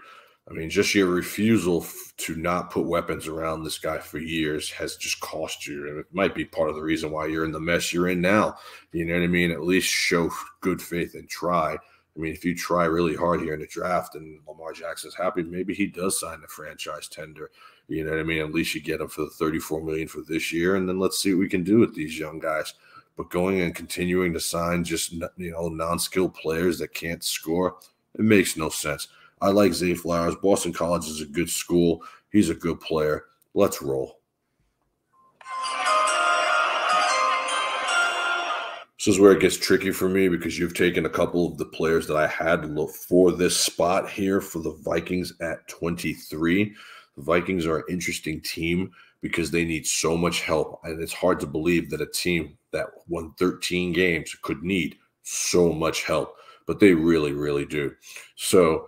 I mean, just your refusal to not put weapons around this guy for years has just cost you. And it might be part of the reason why you're in the mess you're in now. You know what I mean? At least show good faith and try. I mean, if you try really hard here in the draft and Lamar Jackson's happy, maybe he does sign the franchise tender. You know what I mean? At least you get him for the $34 million for this year, and then let's see what we can do with these young guys. But going and continuing to sign just non-skilled players that can't score, it makes no sense. I like Zay Flowers. Boston College is a good school. He's a good player. Let's roll. This is where it gets tricky for me because you've taken a couple of the players that I had for this spot here for the Vikings at 23. The Vikings are an interesting team because they need so much help. And it's hard to believe that a team that won 13 games could need so much help. But they really, really do. So,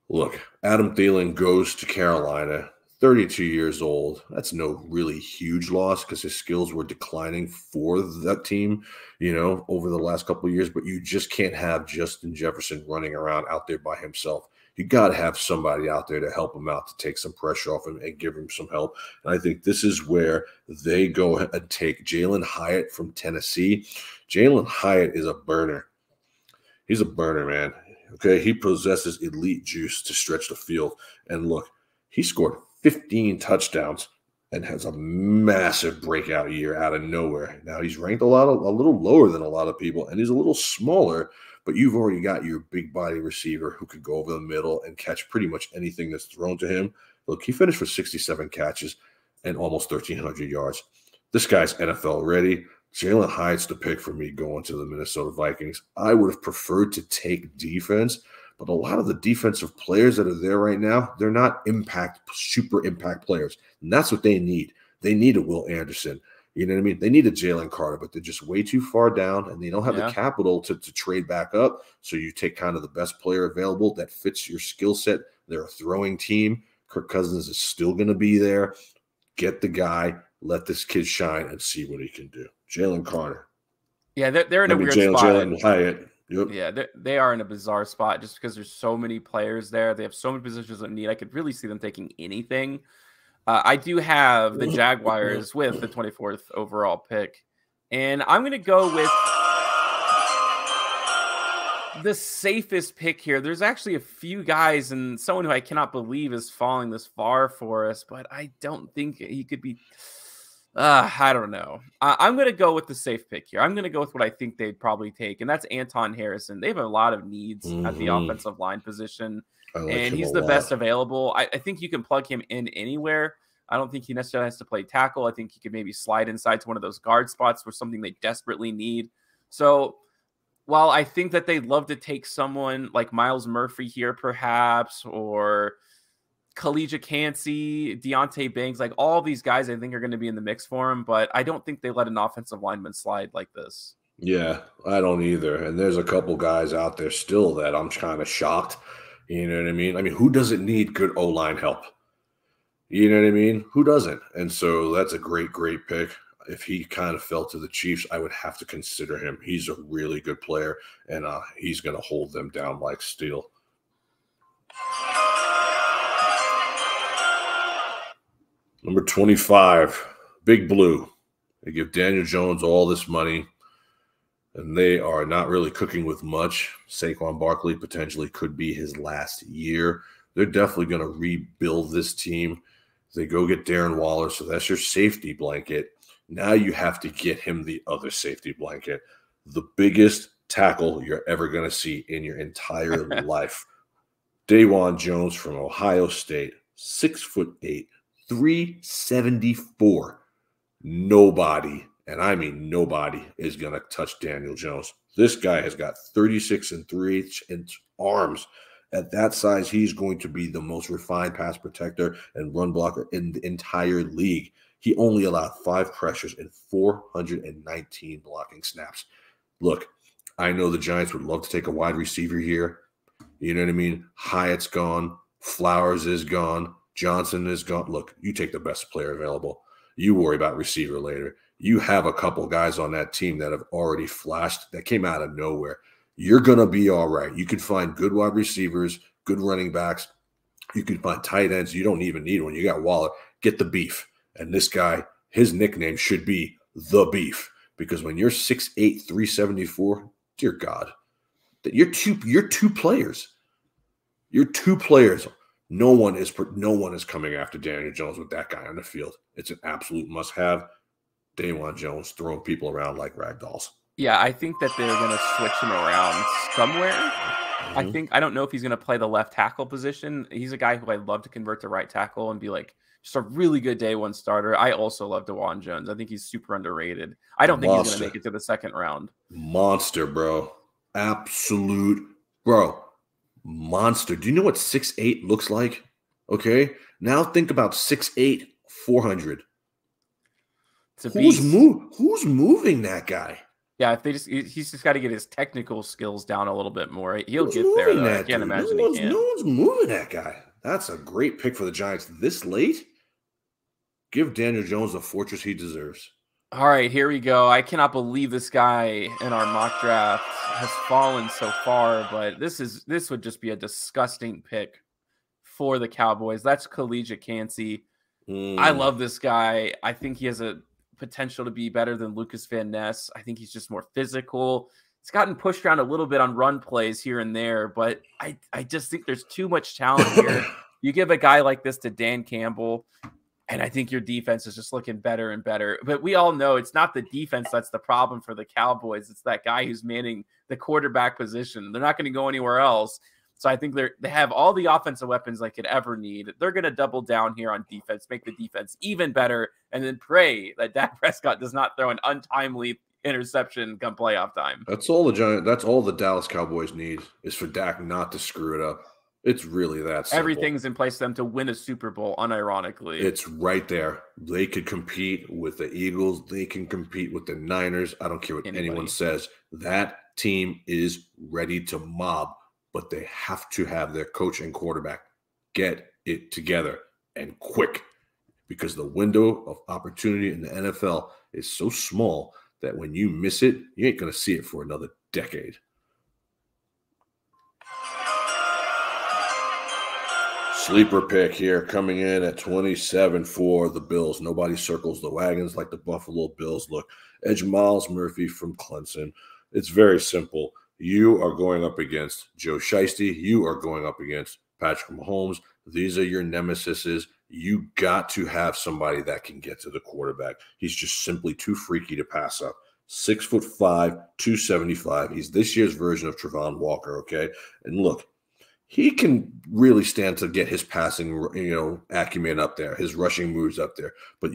look, Adam Thielen goes to Carolina, 32 years old. That's no really huge loss because his skills were declining for that team, over the last couple of years. But you just can't have Justin Jefferson running around out there by himself. You got to have somebody out there to help him out, to take some pressure off him and give him some help. And I think this is where they go and take Jalen Hyatt from Tennessee. Jalen Hyatt is a burner. He's a burner, man. Okay, he possesses elite juice to stretch the field. And look, he scored 15 touchdowns and has a massive breakout year out of nowhere. Now, he's ranked a little lower than a lot of people, and he's a little smaller, but you've already got your big body receiver who could go over the middle and catch pretty much anything that's thrown to him. Look, he finished for 67 catches and almost 1,300 yards. This guy's NFL ready. Jalen Hyatt's the pick for me going to the Minnesota Vikings. I would have preferred to take defense, but a lot of the defensive players that are there right now, they're not super impact players. And that's what they need. They need a Will Anderson. You know what I mean? They need a Jalen Carter, but they're just way too far down, and they don't have the capital to trade back up. So you take kind of the best player available that fits your skill set. They're a throwing team. Kirk Cousins is still going to be there. Get the guy. Let this kid shine and see what he can do. Jalen Carter. Yeah, they're in a weird spot. Jalen Hyatt. Yep. Yeah, they are in a bizarre spot just because there's so many players there. They have so many positions of need. I could really see them taking anything. I do have the Jaguars with the 24th overall pick, and I'm going to go with the safest pick here. There's actually a few guys and someone who I cannot believe is falling this far for us, but I don't think he could be. I don't know. I'm going to go with the safe pick here. I'm going to go with what I think they'd probably take, and that's Anton Harrison. They have a lot of needs at the offensive line position, and he's the best available. I think you can plug him in anywhere. I don't think he necessarily has to play tackle. I think he could maybe slide inside to one of those guard spots for something they desperately need. So while I think that they'd love to take someone like Miles Murphy here, perhaps, or Collegiate Cansey, Deontay Banks, like all these guys I think are going to be in the mix for him, but I don't think they let an offensive lineman slide like this. Yeah, I don't either. And there's a couple guys out there still that I'm kind of shocked. You know what I mean? I mean, who doesn't need good O-line help? You know what I mean? Who doesn't? And so that's a great, great pick. If he kind of fell to the Chiefs, I would have to consider him. He's a really good player, and he's going to hold them down like steel. Number 25, Big Blue. They give Daniel Jones all this money, and they are not really cooking with much. Saquon Barkley potentially could be his last year. They're definitely going to rebuild this team. They go get Darren Waller, so that's your safety blanket. Now you have to get him the other safety blanket, the biggest tackle you're ever going to see in your entire life. Dawan Jones from Ohio State, 6'8", 374. Nobody, and I mean nobody, is going to touch Daniel Jones. This guy has got 36 and 3/8 arms. At that size, he's going to be the most refined pass protector and run blocker in the entire league. He only allowed 5 pressures and 419 blocking snaps. Look, I know the Giants would love to take a wide receiver here. You know what I mean? Hyatt's gone. Flowers is gone. Johnson is gone. Look, you take the best player available. You worry about receiver later. You have a couple guys on that team that have already flashed that came out of nowhere. You're going to be all right. You can find good wide receivers, good running backs. You can find tight ends. You don't even need one. You got Waller. Get the beef. And this guy, his nickname should be The Beef, because when you're 6'8", 374, dear God, you're two players. You're two players. No one is coming after Daniel Jones with that guy on the field. It's an absolute must-have. Dawan Jones throwing people around like rag dolls. Yeah, I think that they're going to switch him around somewhere. I don't know if he's going to play the left tackle position. He's a guy who I'd love to convert to right tackle and be like just a really good day one starter. I also love Dawan Jones. I think he's super underrated. I don't think he's going to make it to the second round. Monster, bro. Absolute, bro. Monster. Do you know what 6'8" looks like? Okay. Now think about 6'8", 400. Who's moving that guy? Yeah, if he's just got to get his technical skills down a little bit more. He'll get there. I can't imagine he can. No one's moving that guy. That's a great pick for the Giants this late. Give Daniel Jones the fortress he deserves. All right, here we go. I cannot believe this guy in our mock draft has fallen so far, but this would just be a disgusting pick for the Cowboys. That's Collegiate Cansey. I love this guy. I think he has a potential to be better than Lucas Van Ness. I think he's just more physical. He's gotten pushed around a little bit on run plays here and there, but I just think there's too much talent here. You give a guy like this to Dan Campbell, and I think your defense is just looking better and better. But we all know it's not the defense that's the problem for the Cowboys. It's that guy who's manning the quarterback position. They're not going to go anywhere else. So I think they have all the offensive weapons they could ever need. They're going to double down here on defense, make the defense even better, and then pray that Dak Prescott does not throw an untimely interception come playoff time. That's all the Dallas Cowboys need is for Dak not to screw it up. It's really that simple. Everything's in place for them to win a Super Bowl, unironically. It's right there. They could compete with the Eagles. They can compete with the Niners. I don't care what anyone says. That team is ready to mob. But they have to have their coach and quarterback get it together and quick, because the window of opportunity in the NFL is so small that when you miss it, you ain't going to see it for another decade. Sleeper pick here coming in at 27 for the Bills. Nobody circles the wagons like the Buffalo Bills. Look, Edge Miles Murphy from Clemson. It's very simple. You are going up against Joe Shiesty. You are going up against Patrick Mahomes. These are your nemesises. You got to have somebody that can get to the quarterback. He's just simply too freaky to pass up. 6'5", 275. He's this year's version of Travon Walker, okay? And look, he can really stand to get his passing, acumen up there, his rushing moves up there. But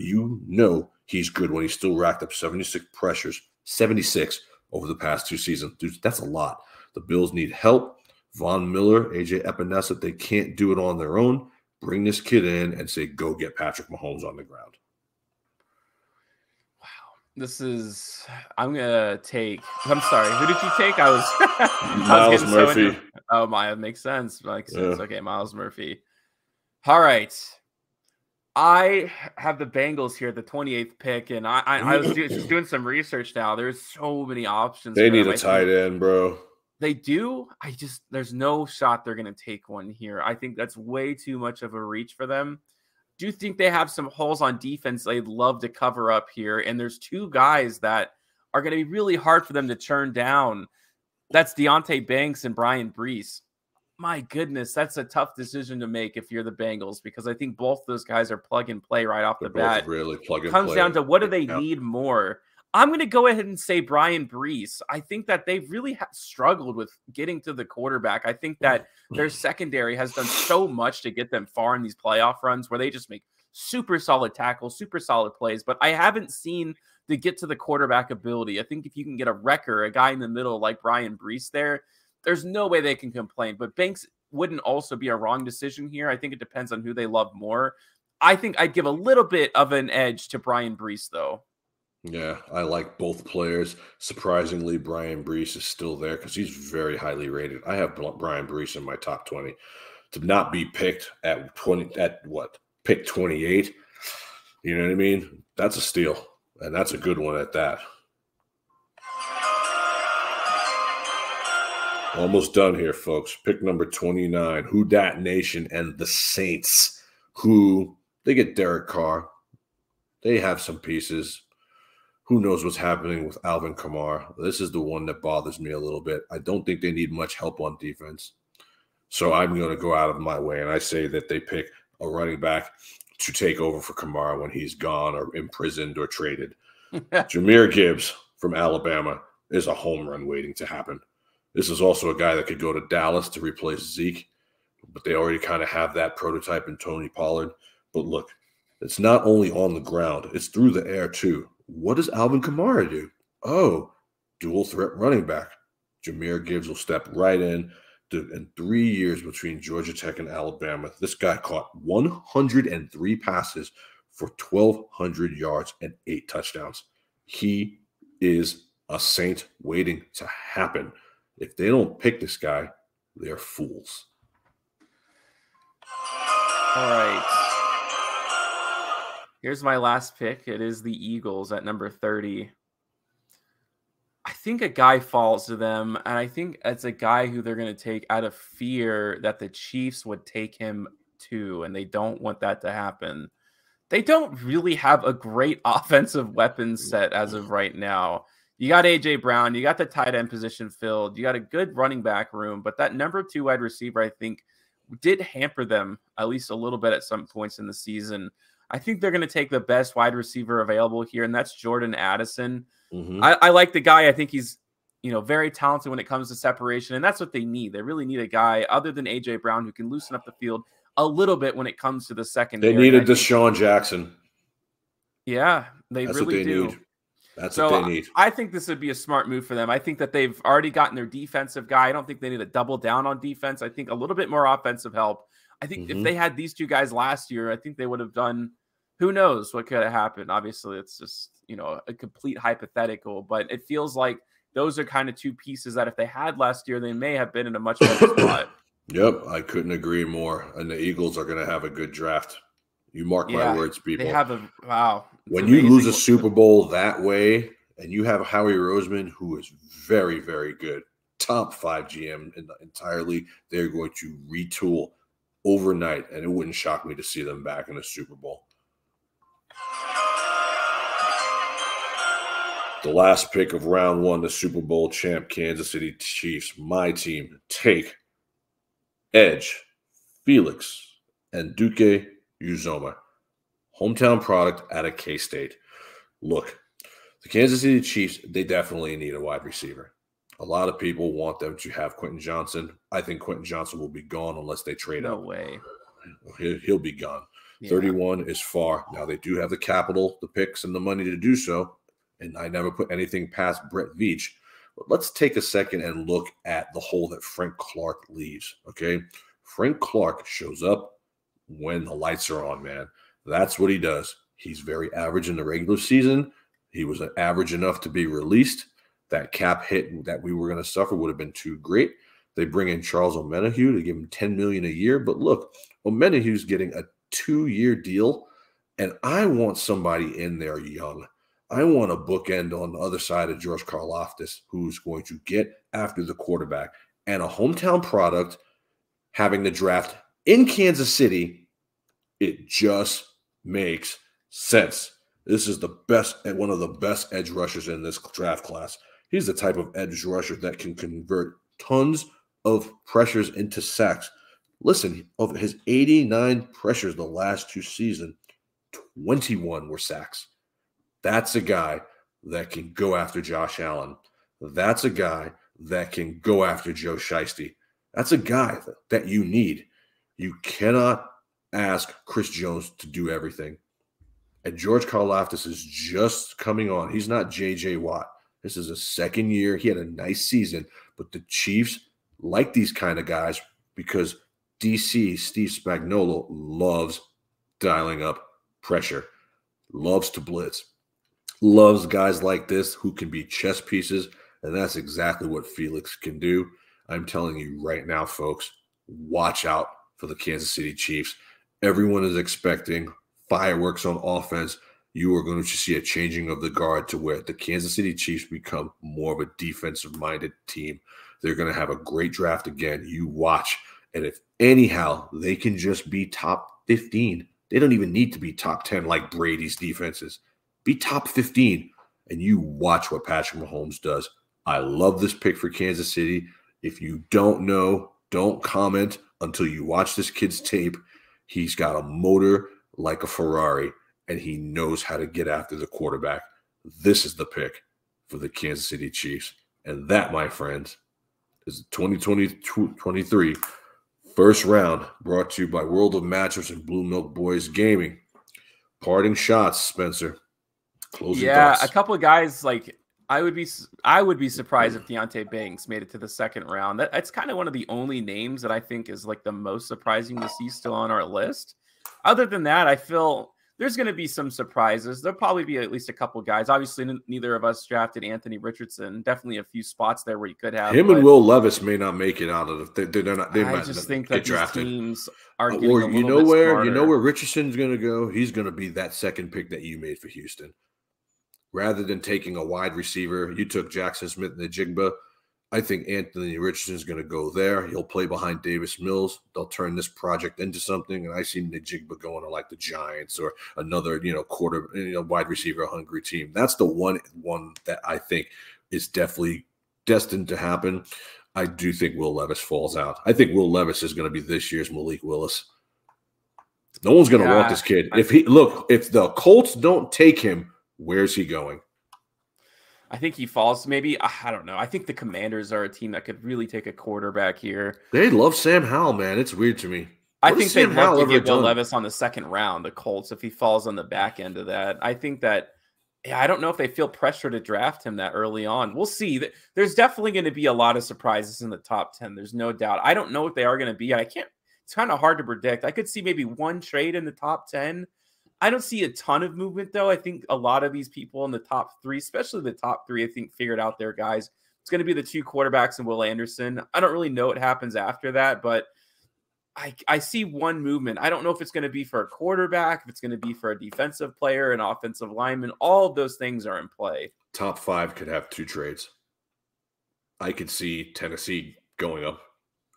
he's good when he still racked up 76 pressures, 76 over the past 2 seasons. Dude, that's a lot. The Bills need help. Von Miller, AJ Epinesa, they can't do it on their own. Bring this kid in and say, go get Patrick Mahomes on the ground. I'm going to take, I'm sorry, who did you take? I was Miles Murphy. Oh, my, makes sense. Makes sense. Yeah. Okay, Miles Murphy. All right. I have the Bengals here, the 28th pick, and I was just doing some research now. There's so many options. They need a tight end, bro. They do. There's no shot they're going to take one here. I think that's way too much of a reach for them. Do you think they have some holes on defense they'd love to cover up here? And there's 2 guys that are going to be really hard for them to turn down. That's Deonte Banks and Brian Brees. My goodness, that's a tough decision to make if you're the Bengals, because I think both those guys are plug and play right off the bat. Really plug and play. Comes down to what do they need more. I'm going to go ahead and say Brian Brees. I think that they've really struggled with getting to the quarterback. I think that their secondary has done so much to get them far in these playoff runs where they just make super solid tackles, super solid plays. But I haven't seen the get to the quarterback ability. I think if you can get a wrecker, a guy in the middle like Brian Brees there's no way they can complain. But Banks wouldn't also be a wrong decision here. I think it depends on who they love more. I think I'd give a little bit of an edge to Brian Brees, though. Yeah, I like both players. Surprisingly, Brian Brees is still there because he's very highly rated. I have Brian Brees in my top 20. To not be picked at pick 28, you know what I mean? That's a steal, and that's a good one at that. Almost done here, folks. Pick number 29, Who Dat Nation and the Saints, who they get Derek Carr. They have some pieces. Who knows what's happening with Alvin Kamara? This is the one that bothers me a little bit. I don't think they need much help on defense. So I'm going to go out of my way, and I say that they pick a running back to take over for Kamara when he's gone or imprisoned or traded. Jahmyr Gibbs from Alabama is a home run waiting to happen. This is also a guy that could go to Dallas to replace Zeke, but they already kind of have that prototype in Tony Pollard. But look, it's not only on the ground, it's through the air too. What does Alvin Kamara do? Oh, dual threat running back. Jahmyr Gibbs will step right in. In 3 years between Georgia Tech and Alabama, this guy caught 103 passes for 1,200 yards and 8 touchdowns. He is a Saint waiting to happen. If they don't pick this guy, they're fools. All right. Here's my last pick. It is the Eagles at number 30. I think a guy falls to them, and I think it's a guy who they're going to take out of fear that the Chiefs would take him too, and they don't want that to happen. They don't really have a great offensive weapon set as of right now. You got A.J. Brown. You got the tight end position filled. You got a good running back room, but that number 2 wide receiver, I think, did hamper them at least a little bit at some points in the season. I think they're going to take the best wide receiver available here, and that's Jordan Addison. Mm-hmm. I like the guy. I think he's, very talented when it comes to separation, and that's what they need. They really need a guy other than A.J. Brown who can loosen up the field a little bit when it comes to the secondary. They need a Deshaun Jackson. Yeah, that's really what they do. Need. That's what they need. I think this would be a smart move for them. I think that they've already gotten their defensive guy. I don't think they need to double down on defense. I think a little bit more offensive help. I think if they had these 2 guys last year, I think they would have done. Who knows what could have happened? Obviously, it's just, a complete hypothetical, but it feels like those are kind of 2 pieces that if they had last year, they may have been in a much better spot. Yep, I couldn't agree more. And the Eagles are going to have a good draft. You mark my words, people. They have wow. When you lose a Super Bowl that way, and you have Howie Roseman, who is very, very good, top 5 GM in the entire league, they're going to retool overnight, and it wouldn't shock me to see them back in the Super Bowl. The last pick of round 1, the Super Bowl champ Kansas City Chiefs, my team, take edge Felix and Duke Uzoma, hometown product out of K-State. Look, the Kansas City Chiefs, they definitely need a wide receiver. A lot of people want them to have Quentin Johnson. I think Quentin Johnson will be gone unless they trade up. No way. He'll be gone. Yeah. 31 is far. Now, they do have the capital, the picks, and the money to do so. And I never put anything past Brett Veach. But let's take a second and look at the hole that Frank Clark leaves, okay? Frank Clark shows up when the lights are on, man. That's what he does. He's very average in the regular season. He was average enough to be released. That cap hit that we were going to suffer would have been too great. They bring in Charles Omenihu to give him $10 million a year. But look, Omenihu's getting a 2-year deal, and I want somebody in there young. I want a bookend on the other side of George Karlaftis who's going to get after the quarterback, and a hometown product having the draft in Kansas City. It just makes sense. This is the best and one of the best edge rushers in this draft class. He's the type of edge rusher that can convert tons of pressures into sacks. Listen, of his 89 pressures the last 2 seasons, 21 were sacks. That's a guy that can go after Josh Allen. That's a guy that can go after Joe Shiesty. That's a guy that you need. You cannot ask Chris Jones to do everything. And George Karlaftis is just coming on. He's not J.J. Watt. This is his 2nd year. He had a nice season, but the Chiefs like these kind of guys because DC, Steve Spagnuolo, loves dialing up pressure, loves to blitz, loves guys like this who can be chess pieces, and that's exactly what Felix can do. I'm telling you right now, folks, watch out for the Kansas City Chiefs. Everyone is expecting fireworks on offense. You are going to see a changing of the guard to where the Kansas City Chiefs become more of a defensive-minded team. They're going to have a great draft again. You watch. And if anyhow they can just be top 15, they don't even need to be top 10 like Brady's defenses. Be top 15, and you watch what Patrick Mahomes does. I love this pick for Kansas City. If you don't know, don't comment until you watch this kid's tape. He's got a motor like a Ferrari, and he knows how to get after the quarterback. This is the pick for the Kansas City Chiefs. And that, my friends, is the 2023 first round, brought to you by World of Matchups and Blue Milk Boys Gaming. Parting shots, Spencer. Closing thoughts. A couple of guys like I would be surprised if Deonte Banks made it to the 2nd round. That's kind of one of the only names that I think is like the most surprising to see still on our list. Other than that, I feel there's going to be some surprises. There'll probably be at least a couple guys. Obviously, neither of us drafted Anthony Richardson. Definitely a few spots there where you could have him, and Will Levis may not make it out of the. They're not. They I just think that these teams are getting or a little bit smarter. You know where Richardson's going to go. He's going to be that 2nd pick that you made for Houston. Rather than taking a wide receiver, you took Jackson Smith-Njigba. I think Anthony Richardson is going to go there. He'll play behind Davis Mills. They'll turn this project into something. And I see Njigba going to like the Giants or another, wide receiver hungry team. That's the one that I think is definitely destined to happen. I do think Will Levis falls out. I think Will Levis is going to be this year's Malik Willis. No one's going to want this kid. If the Colts don't take him, where's he going? I think he falls. Maybe, I don't know. I think the Commanders are a team that could really take a quarterback here. They love Sam Howell, man. It's weird to me. I think they'd love to give Will Levis on the 2nd round, the Colts, if he falls on the back end of that. I think that, I don't know if they feel pressure to draft him that early on. We'll see. There's definitely going to be a lot of surprises in the top 10. There's no doubt. I don't know what they are going to be. It's kind of hard to predict. I could see maybe one trade in the top 10. I don't see a ton of movement, though. I think a lot of these people in the top 3, especially the top 3, I think figured out their guys. It's going to be the 2 quarterbacks and Will Anderson. I don't really know what happens after that, but I see one movement. I don't know if it's going to be for a quarterback, if it's going to be for a defensive player, an offensive lineman. All of those things are in play. Top 5 could have 2 trades. I could see Tennessee going up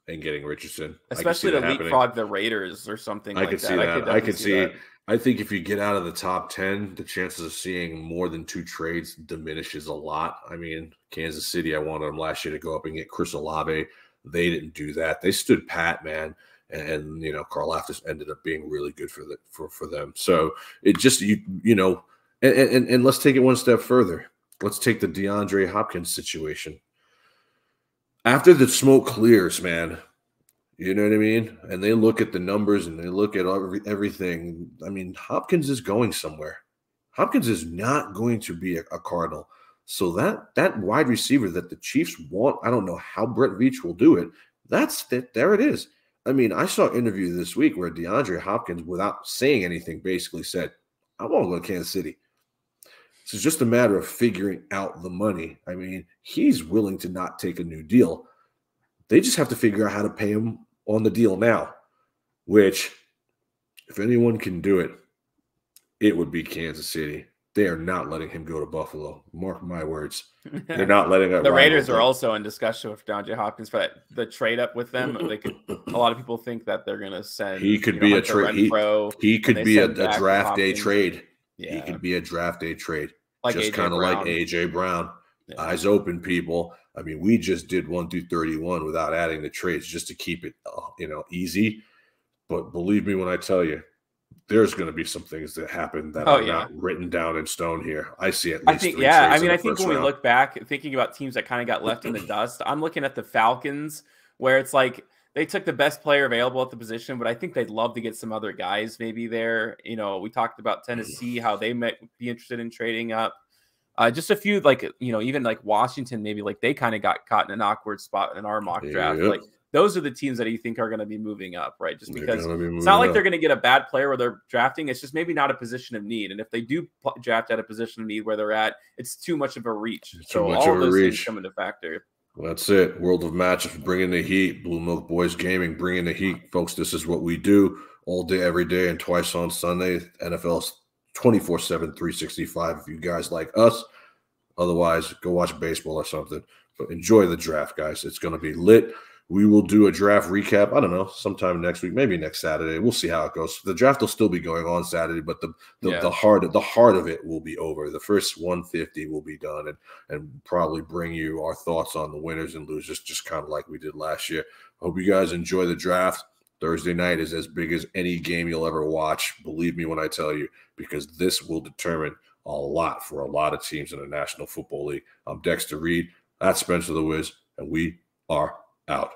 and getting Richardson. Especially to leapfrog the Raiders or something like that. I could see that. I think if you get out of the top 10, the chances of seeing more than 2 trades diminishes a lot. I mean, Kansas City, I wanted them last year to go up and get Chris Olave. They didn't do that. They stood pat, man. And Karlaftis ended up being really good for them. So it just, and let's take it one step further. Let's take the DeAndre Hopkins situation. After the smoke clears, man, you know what I mean? And they look at the numbers and they look at everything. I mean, Hopkins is going somewhere. Hopkins is not going to be a Cardinal. So that wide receiver that the Chiefs want, I don't know how Brett Veach will do it. There it is. I mean, I saw an interview this week where DeAndre Hopkins, without saying anything, basically said, I want to go to Kansas City. It's just a matter of figuring out the money. I mean, he's willing to not take a new deal. They just have to figure out how to pay him on the deal now, which, if anyone can do it, it would be Kansas City. They are not letting him go to Buffalo. Mark my words. They're not letting it. The Raiders are also in discussion with DeAndre Hopkins for the trade up with them. They could. A lot of people think that they're going to send. He could be a trade. He could be a draft day trade. Yeah. He could be a draft day trade. Like just kind of like AJ Brown. Yeah. Eyes open, people. I mean, we just did 1 through 31 without adding the trades just to keep it, easy. But believe me when I tell you, there's going to be some things that happen that are not written down in stone here. I see at least three trades I mean, I think when we look back, thinking about teams that kind of got left in the dust, I'm looking at the Falcons, where it's like they took the best player available at the position, but I think they'd love to get some other guys maybe there. We talked about Tennessee, how they might be interested in trading up. Just a few, even like Washington, maybe like they kind of got caught in an awkward spot in our mock draft. Like, those are the teams that you think are going to be moving up, right? Just because it's not like they're going to get a bad player where they're drafting. It's just maybe not a position of need. And if they do draft at a position of need where they're at, it's too much of a reach. So all of those things come into factor. Well, that's it. World of Matchups, bringing the heat. Blue Milk Boys Gaming, bringing the heat. Folks, this is what we do all day, every day, and twice on Sunday. NFL's 24/7, 365 if you guys like us. Otherwise, go watch baseball or something. But enjoy the draft, guys. It's going to be lit. We will do a draft recap, I don't know, sometime next week, maybe next Saturday. We'll see how it goes. The draft will still be going on Saturday, but the heart of it will be over. The first 150 will be done and probably bring you our thoughts on the winners and losers, just kind of like we did last year. Hope you guys enjoy the draft. Thursday night is as big as any game you'll ever watch. Believe me when I tell you, because this will determine a lot for a lot of teams in the National Football League. I'm Dexter Reed. That's Spencer the Wiz, and we are out.